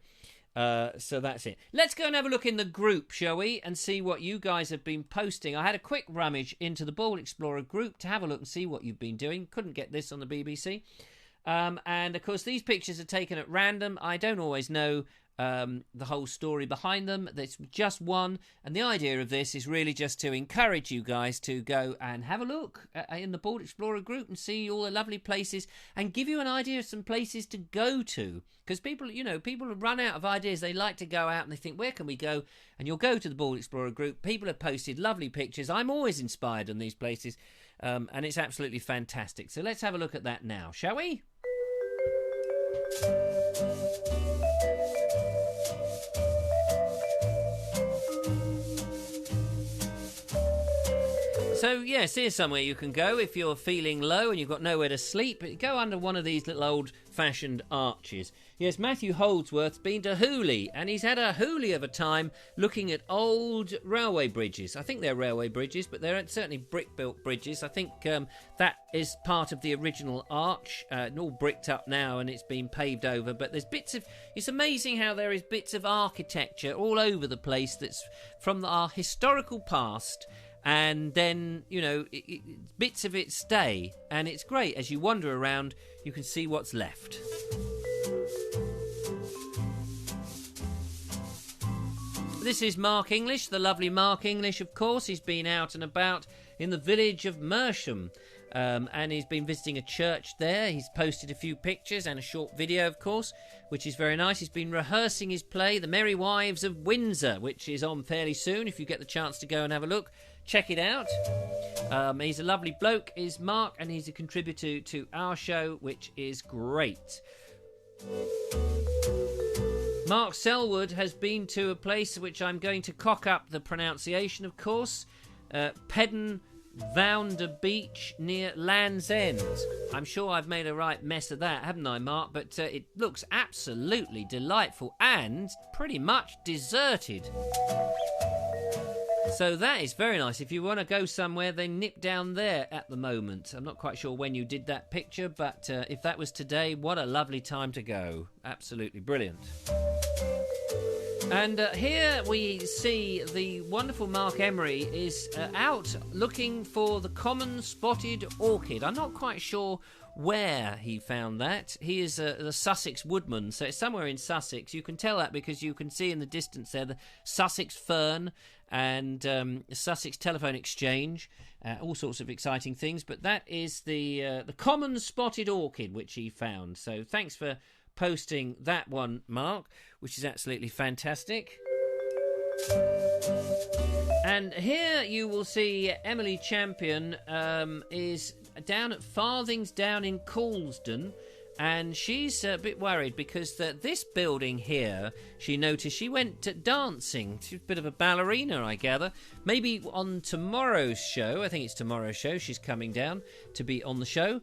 So that's it. Let's go and have a look in the group, shall we, and see what you guys have been posting. I had a quick rummage into the Bald Explorer group to have a look and see what you've been doing. Couldn't get this on the BBC. And, of course, these pictures are taken at random. I don't always know the whole story behind them. There's just one, and the idea of this is really just to encourage you guys to go and have a look in the Bald Explorer group and see all the lovely places, and give you an idea of some places to go to, because people run out of ideas. They like to go out and they think, where can we go? And you'll go to the Bald Explorer group. People have posted lovely pictures. I'm always inspired on these places, and it's absolutely fantastic. So let's have a look at that now, shall we? So, yes, here's somewhere you can go if you're feeling low and you've got nowhere to sleep. Go under one of these little old-fashioned arches. Yes, Matthew Holdsworth's been to Hooley, and he's had a Hooley of a time looking at old railway bridges. I think they're railway bridges, but they're certainly brick-built bridges. I think that is part of the original arch. All bricked up now, and it's been paved over. But there's bits of... It's amazing how there is bits of architecture all over the place that's from our historical past. And then, bits of it stay. And it's great. As you wander around, you can see what's left. This is Mark English, the lovely Mark English, of course. He's been out and about in the village of Mersham. And he's been visiting a church there. He's posted a few pictures and a short video, of course, which is very nice. He's been rehearsing his play, The Merry Wives of Windsor, which is on fairly soon. If you get the chance to go and have a look, check it out. He's a lovely bloke, is Mark, and he's a contributor to our show, which is great. Mark Selwood has been to a place which I'm going to cock up the pronunciation, of course. Pedden Vounder Beach near Land's End. I'm sure I've made a right mess of that, haven't I, Mark? But it looks absolutely delightful and pretty much deserted. So that is very nice. If you want to go somewhere, then nip down there at the moment. I'm not quite sure when you did that picture, but if that was today, what a lovely time to go. Absolutely brilliant. And here we see the wonderful Mark Emery is out looking for the common spotted orchid. I'm not quite sure where he found that. He is a Sussex woodman, so it's somewhere in Sussex. You can tell that because you can see in the distance there the Sussex fern and Sussex Telephone Exchange, all sorts of exciting things. But that is the common spotted orchid which he found. So thanks for posting that one, Mark, which is absolutely fantastic. And here you will see Emily Champion is down at Farthings down in Coulsdon, and she's a bit worried because this building here, she noticed, she went dancing. She's a bit of a ballerina, I gather. Maybe on tomorrow's show, I think it's tomorrow's show, she's coming down to be on the show.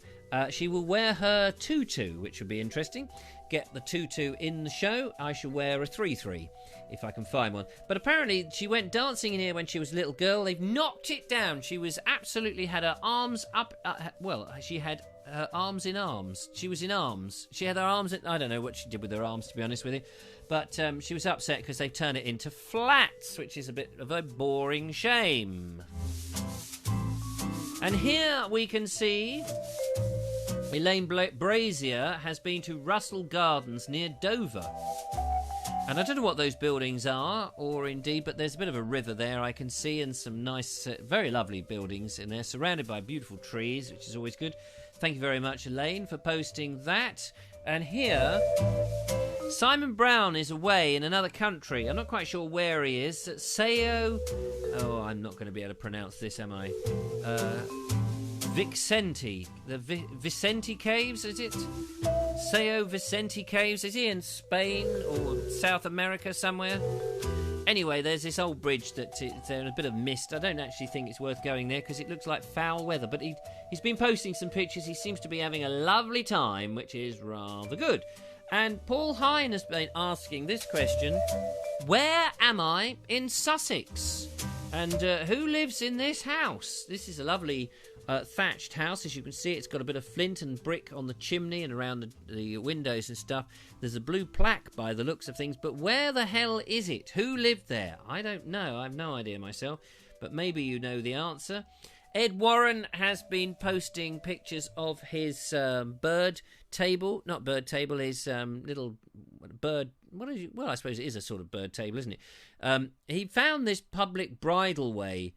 She will wear her tutu, which would be interesting. Get the tutu in the show. I shall wear a 3-3 if I can find one. But apparently she went dancing in here when she was a little girl. They've knocked it down. She was absolutely had her arms up. She had her arms in arms. She was in arms. She had her arms in, I don't know what she did with her arms, to be honest with you. But she was upset because they've turned it into flats, which is a bit of a boring shame. And here we can see Elaine Brazier has been to Russell Gardens near Dover. And I don't know what those buildings are, or indeed, but there's a bit of a river there I can see, and some nice, very lovely buildings in there, surrounded by beautiful trees, which is always good. Thank you very much, Elaine, for posting that. And here, Simon Brown is away in another country. I'm not quite sure where he is. Sao... Oh, I'm not going to be able to pronounce this, am I? Vicente. The Vicente Caves, is it? Sao Vicente Caves. Is he in Spain or South America somewhere? Anyway, there's this old bridge that's in a bit of mist. I don't actually think it's worth going there because it looks like foul weather. But he's been posting some pictures. He seems to be having a lovely time, which is rather good. And Paul Hine has been asking this question: where am I in Sussex? And who lives in this house? This is a lovely thatched house. As you can see, it's got a bit of flint and brick on the chimney and around the windows and stuff. There's a blue plaque by the looks of things, but where the hell is it? Who lived there? I don't know. I have no idea myself, but maybe you know the answer. Ed Warren has been posting pictures of his bird table. Not bird table, his little bird... What is it? Well, I suppose it is a sort of bird table, isn't it? He found this public bridleway.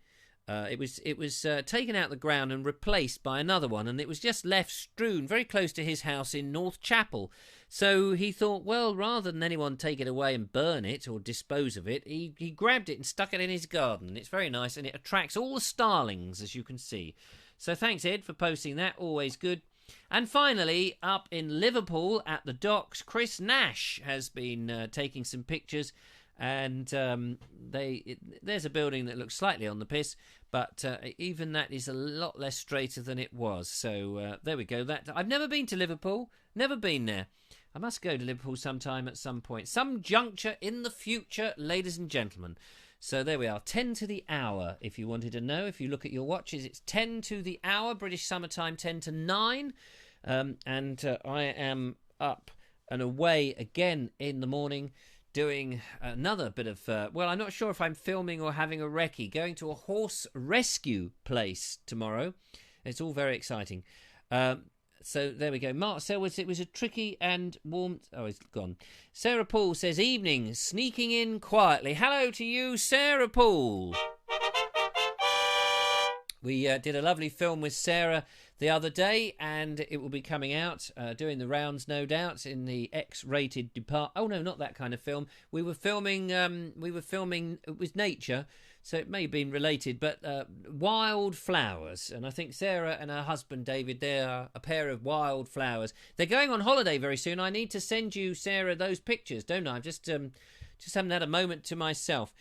It was taken out of the ground and replaced by another one, and it was just left strewn very close to his house in North Chapel. So he thought, well, rather than anyone take it away and burn it or dispose of it, he grabbed it and stuck it in his garden. It's very nice, and it attracts all the starlings, as you can see. So thanks, Ed, for posting that. Always good. And finally, up in Liverpool at the docks, Chris Nash has been taking some pictures. And there's a building that looks slightly on the piss, but even that is a lot less straighter than it was. So there we go. I've never been to Liverpool, never been there. I must go to Liverpool sometime at some point, some juncture in the future, ladies and gentlemen. So there we are, 10 to the hour, if you wanted to know. If you look at your watches, it's 10 to the hour, British summertime, 10 to 9. And I am up and away again in the morning, doing another bit of, well, I'm not sure if I'm filming or having a recce, going to a horse rescue place tomorrow. It's all very exciting. So there we go. Mark says it was a tricky and warm... Oh, he's gone. Sarah Paul says, evening, sneaking in quietly. Hello to you, Sarah Paul. We did a lovely film with Sarah the other day, and it will be coming out, doing the rounds, no doubt, in the X-rated department. Oh no, not that kind of film. We were filming. It was nature, so it may have been related, but wild flowers. And I think Sarah and her husband David, they're a pair of wild flowers. They're going on holiday very soon. I need to send you, Sarah, those pictures, don't I? I've just haven't had a moment to myself.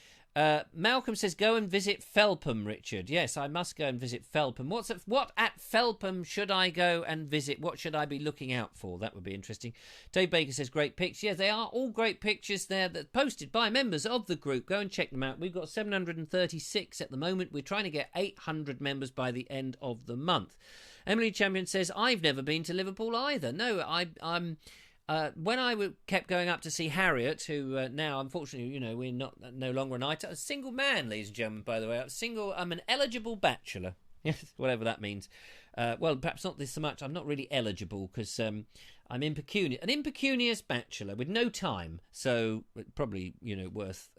Malcolm says, go and visit Felpham, Richard. Yes, I must go and visit Felpham. What at Felpham should I go and visit? What should I be looking out for? That would be interesting. Dave Baker says, great pictures. Yeah, they are all great pictures there that posted by members of the group. Go and check them out. We've got 736 at the moment. We're trying to get 800 members by the end of the month. Emily Champion says, I've never been to Liverpool either. No, I'm... when I kept going up to see Harriet, who now, unfortunately, we're no longer an item. A single man, ladies and gentlemen, by the way. I'm an eligible bachelor. Yes, whatever that means. Well, perhaps not this so much. I'm not really eligible because I'm impecunious. An impecunious bachelor with no time. So probably, worth,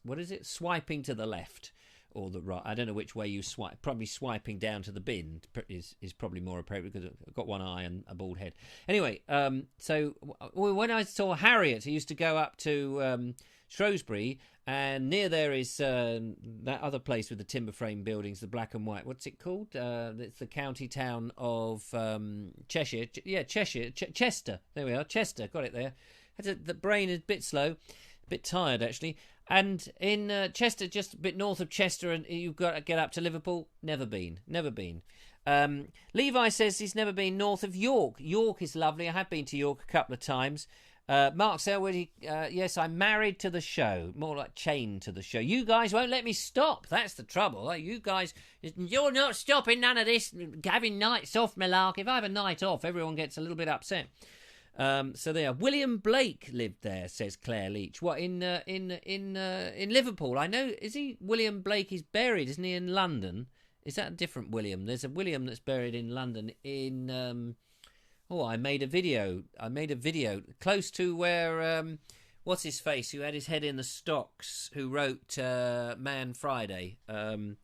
what is it? Swiping to the left or the right. I don't know which way you swipe. Probably swiping down to the bin is probably more appropriate because I've got one eye and a bald head. Anyway, so when I saw Harriet, I used to go up to Shrewsbury, and near there is that other place with the timber frame buildings, the black and white. What's it called? It's the county town of Cheshire. Cheshire. Chester. There we are. Chester. Got it there. The brain is a bit slow, a bit tired actually. And in Chester, just a bit north of Chester, and you've got to get up to Liverpool. Never been. Levi says he's never been north of York. York is lovely. I have been to York a couple of times. Mark Selwood, yes, I'm married to the show. More like chained to the show. You guys won't let me stop. That's the trouble. You guys, you're not stopping none of this having nights off, Malark. If I have a night off, everyone gets a little bit upset. So there. William Blake lived there, says Claire Leach. What, in Liverpool? I know, is he, William Blake is buried, isn't he, in London? Is that a different William? There's a William that's buried in London in... I made a video close to where what's his face, who had his head in the stocks, who wrote Man Friday. Who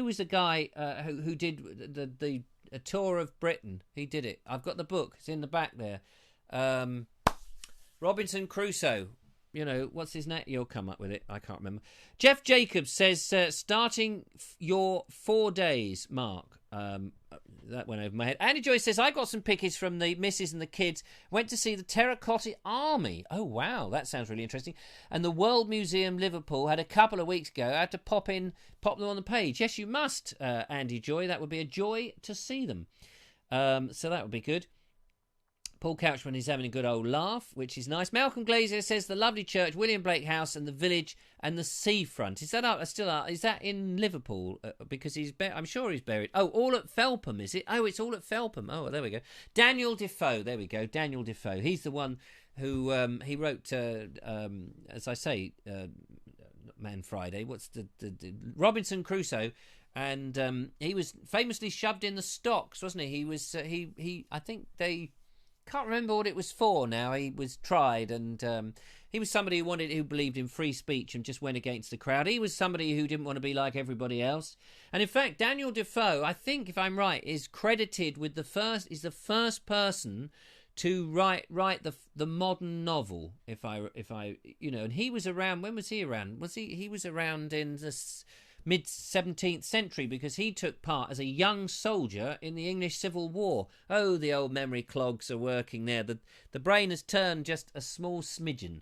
was the guy who did the tour of Britain? He did it. I've got the book. It's in the back there. Robinson Crusoe. You know, what's his name? You'll come up with it. I can't remember. Jeff Jacobs says, starting your 4 days, Mark. That went over my head. Andy Joyce says, I got some pickies from the missus and the kids. Went to see the Terracotta Army. Oh, wow. That sounds really interesting. And the World Museum Liverpool had a couple of weeks ago. I had to pop them on the page. Yes, you must, Andy Joy. That would be a joy to see them. So that would be good. Paul Couchman is having a good old laugh, which is nice. Malcolm Glazier says the lovely church, William Blake House, and the village and the seafront. Is that up? Still up? Is that in Liverpool? Because I'm sure he's buried. Oh, all at Felpham, is it? Oh, it's all at Felpham. Oh, there we go. Daniel Defoe. There we go. Daniel Defoe. He's the one who he wrote, as I say, Man Friday. What's the Robinson Crusoe? And he was famously shoved in the stocks, wasn't he? He was. He. I think they. Can't remember what it was for now. He was tried, and he was somebody who believed in free speech and just went against the crowd. He was somebody who didn't want to be like everybody else. And in fact, Daniel Defoe, I think, if I'm right, is credited with the first person to write the modern novel. If I and he was around. When was he around? He was around in the mid-17th century, because he took part as a young soldier in the English Civil War. Oh, the old memory clogs are working there. The brain has turned just a small smidgen.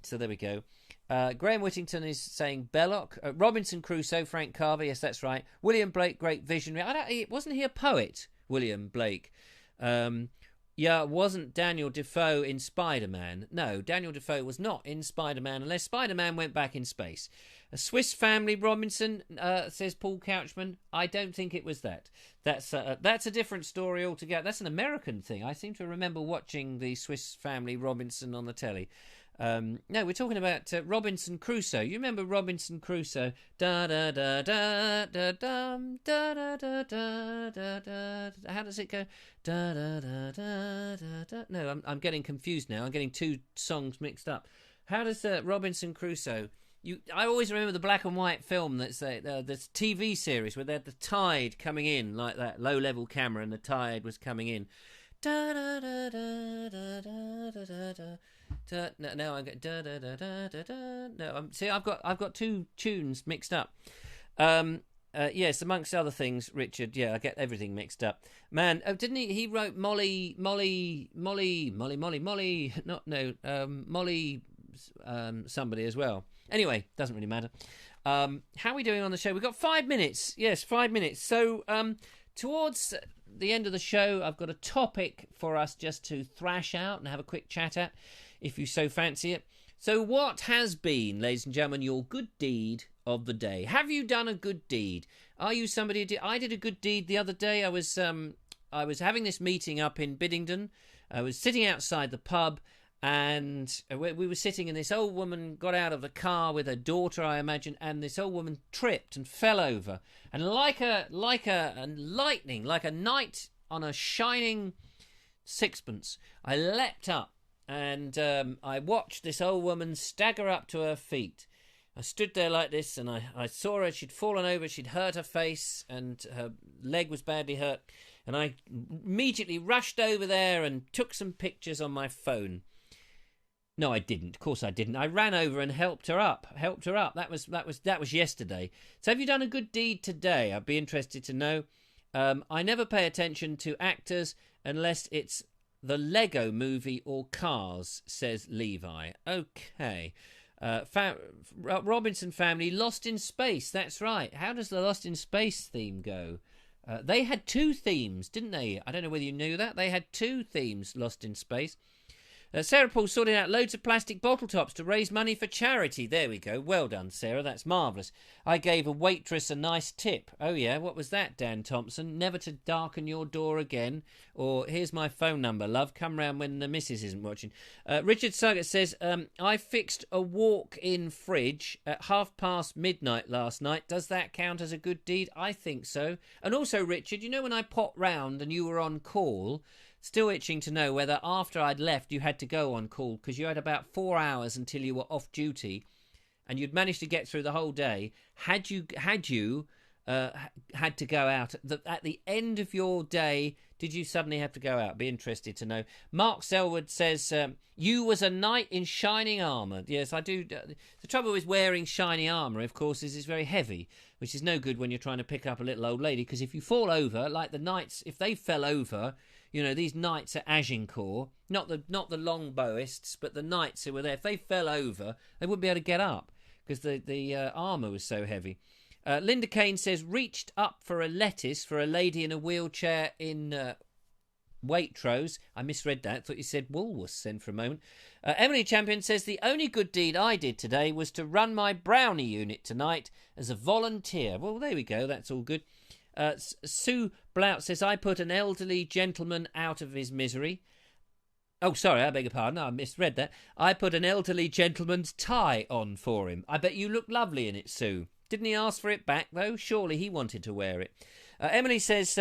So there we go. Graham Whittington is saying Belloc. Robinson Crusoe, Frank Carver. Yes, that's right. William Blake, great visionary. Wasn't he a poet, William Blake? Wasn't Daniel Defoe in Spider-Man? No, Daniel Defoe was not in Spider-Man, unless Spider-Man went back in space. A Swiss Family Robinson, says Paul Couchman. I don't think it was that. That's a different story altogether. That's an American thing. I seem to remember watching the Swiss Family Robinson on the telly. No, we're talking about Robinson Crusoe. You remember Robinson Crusoe? Da da da da da dum da da da da da da. How does it go? Da da da da da da. No, I'm getting confused now. I'm getting two songs mixed up. How does Robinson Crusoe? I always remember the black and white film that's this TV series where they had the tide coming in like that low-level camera, and the tide was coming in. Da da da da da da da da. No, I get da da da da da da. No, see, I've got two tunes mixed up. Yes, amongst other things, Richard. Yeah, I get everything mixed up. Man, didn't he? He wrote Molly. Somebody as well. Anyway, doesn't really matter. How are we doing on the show? We've got 5 minutes. Yes, 5 minutes. So, towards the end of the show, I've got a topic for us just to thrash out and have a quick chat at, if you so fancy it. So what has been, ladies and gentlemen, your good deed of the day? Have you done a good deed? Are you somebody who did? I did a good deed the other day. I was having this meeting up in Biddington. I was sitting outside the pub, and we were sitting, and this old woman got out of the car with her daughter, I imagine, and this old woman tripped and fell over. And like a lightning, like a knight on a shining sixpence, I leapt up, and I watched this old woman stagger up to her feet. I stood there like this, and I saw her. She'd fallen over. She'd hurt her face, and her leg was badly hurt. And I immediately rushed over there and took some pictures on my phone. No, I didn't. Of course I didn't. I ran over and helped her up. That was yesterday. So have you done a good deed today? I'd be interested to know. I never pay attention to actors unless it's the Lego movie or Cars, says Levi. Okay. Robinson family, Lost in Space. That's right. How does the Lost in Space theme go? They had two themes, didn't they? I don't know whether you knew that. They had two themes, Lost in Space. Sarah Paul sorting out loads of plastic bottle tops to raise money for charity. There we go. Well done, Sarah. That's marvellous. I gave a waitress a nice tip. Oh, yeah. What was that, Dan Thompson? Never to darken your door again. Or, here's my phone number, love. Come round when the missus isn't watching. Richard Suggett says, I fixed a walk-in fridge at midnight last night. Does that count as a good deed? I think so. And also, Richard, you know when I popped round and you were on call... Still itching to know whether after I'd left you had to go on call, because you had about 4 hours until you were off duty, and you'd managed to get through the whole day. Had you had to go out at the end of your day? Did you suddenly have to go out? Be interested to know. Mark Selwood says you was a knight in shining armour. Yes, I do. The trouble with wearing shiny armour, of course, is it's very heavy, which is no good when you're trying to pick up a little old lady. Because if you fall over, like the knights, if they fell over. You know, these knights at Agincourt, not the longbowists, but the knights who were there, if they fell over, they wouldn't be able to get up because the armour was so heavy. Linda Kane says, reached up for a lettuce for a lady in a wheelchair in Waitrose. I misread that. Thought you said Woolworths then for a moment. Emily Champion says, the only good deed I did today was to run my brownie unit tonight as a volunteer. Well, there we go. That's all good. Sue Blout says, I put an elderly gentleman out of his misery. Oh, sorry, I beg your pardon. I misread that. I put an elderly gentleman's tie on for him. I bet you look lovely in it, Sue. Didn't he ask for it back, though? Surely he wanted to wear it. Emily says,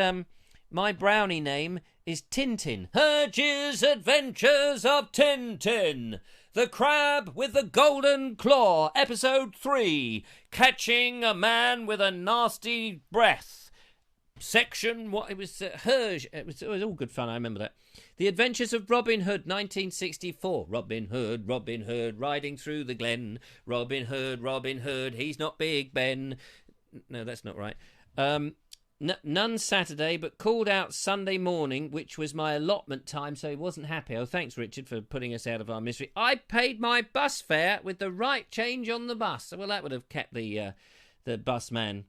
my brownie name is Tintin. Herge's Adventures of Tintin. The Crab with the Golden Claw. Episode 3. Catching a man with a nasty breath. Section, what it was, Herge. It was all good fun. I remember that. The Adventures of Robin Hood, 1964. Robin Hood, riding through the glen. Robin Hood, he's not Big Ben. No, that's not right. None Saturday, but called out Sunday morning, which was my allotment time, so he wasn't happy. Oh, thanks, Richard, for putting us out of our misery. I paid my bus fare with the right change on the bus. Well, that would have kept the bus man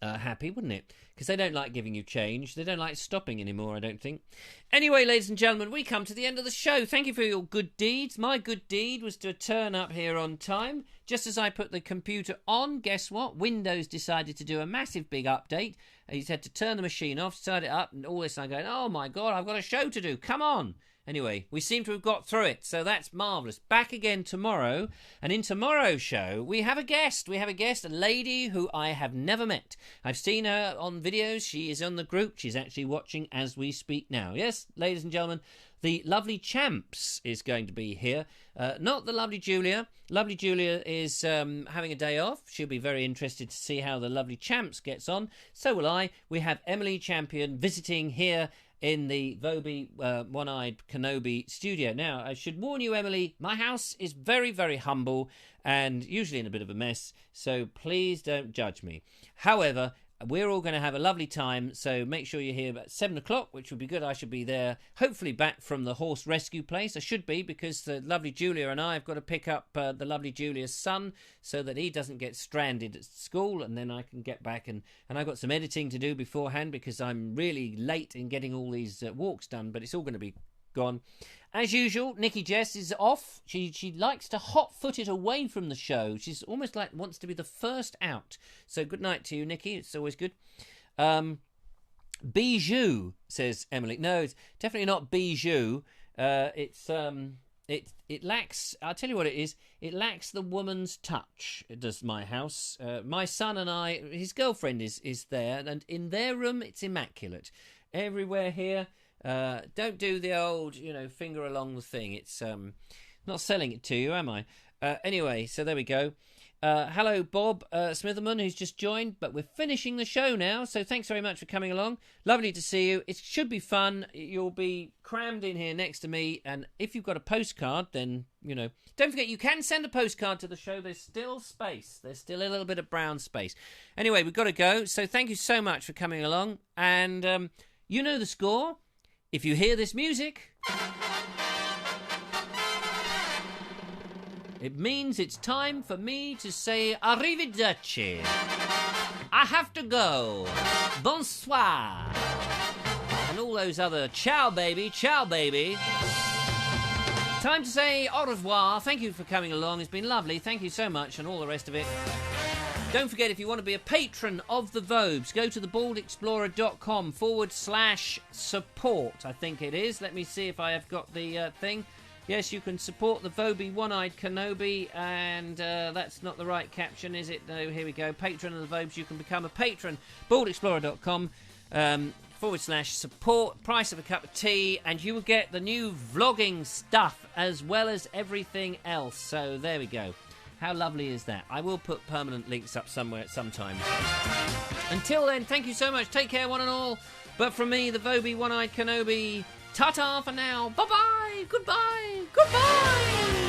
happy, wouldn't it? Because they don't like giving you change. They don't like stopping anymore, I don't think. Anyway, ladies and gentlemen, we come to the end of the show. Thank you for your good deeds. My good deed was to turn up here on time. Just as I put the computer on, guess what? Windows decided to do a massive big update. He's had to turn the machine off, start it up, and all this. I'm going, oh my God, I've got a show to do. Come on. Anyway, we seem to have got through it, so that's marvellous. Back again tomorrow, and in tomorrow's show, we have a guest. We have a guest, a lady who I have never met. I've seen her on videos. She is on the group. She's actually watching as we speak now. Yes, ladies and gentlemen, the lovely Champs is going to be here. Not the lovely Julia. Lovely Julia is having a day off. She'll be very interested to see how the lovely Champs gets on. So will I. We have Emily Champion visiting here in the Vobes One-Eyed Kenobi studio. Now, I should warn you, Emily, my house is very, very humble and usually in a bit of a mess, so please don't judge me. However, we're all going to have a lovely time, so make sure you're here about 7 o'clock, which would be good. I should be there, hopefully back from the horse rescue place. I should be, because the lovely Julia and I have got to pick up the lovely Julia's son so that he doesn't get stranded at school, and then I can get back. And I've got some editing to do beforehand because I'm really late in getting all these walks done, but it's all going to be gone. As usual, Nikki Jess is off. She likes to hot-foot it away from the show. She's almost like wants to be the first out. So good night to you, Nikki. It's always good. Bijou, says Emily. No, it's definitely not bijou. It lacks. I'll tell you what it is. It lacks the woman's touch. It does my house. My son and I. His girlfriend is there, and in their room it's immaculate. Everywhere here. Don't do the old, finger along the thing. It's not selling it to you, am I? Anyway, so there we go. Hello, Bob Smitherman, who's just joined, but we're finishing the show now, so thanks very much for coming along. Lovely to see you. It should be fun. You'll be crammed in here next to me, and if you've got a postcard, then, you know, don't forget you can send a postcard to the show. There's still space. There's still a little bit of brown space. Anyway, we've got to go, so thank you so much for coming along, and you know the score. If you hear this music, it means it's time for me to say arrivederci. I have to go. Bonsoir. And all those other ciao baby, ciao baby. Time to say au revoir. Thank you for coming along. It's been lovely. Thank you so much and all the rest of it. Don't forget, if you want to be a patron of the Vobes, go to thebaldexplorer.com/support, I think it is. Let me see if I have got the thing. Yes, you can support the Vobie One-Eyed Kenobi, and that's not the right caption, is it? No, here we go. Patron of the Vobes, you can become a patron. baldexplorer.com /support, price of a cup of tea, and you will get the new vlogging stuff as well as everything else. So there we go. How lovely is that? I will put permanent links up somewhere at some time. Until then, thank you so much. Take care, one and all. But from me, the Vobie One-Eyed Kenobi, ta-ta for now. Bye-bye. Goodbye. Goodbye.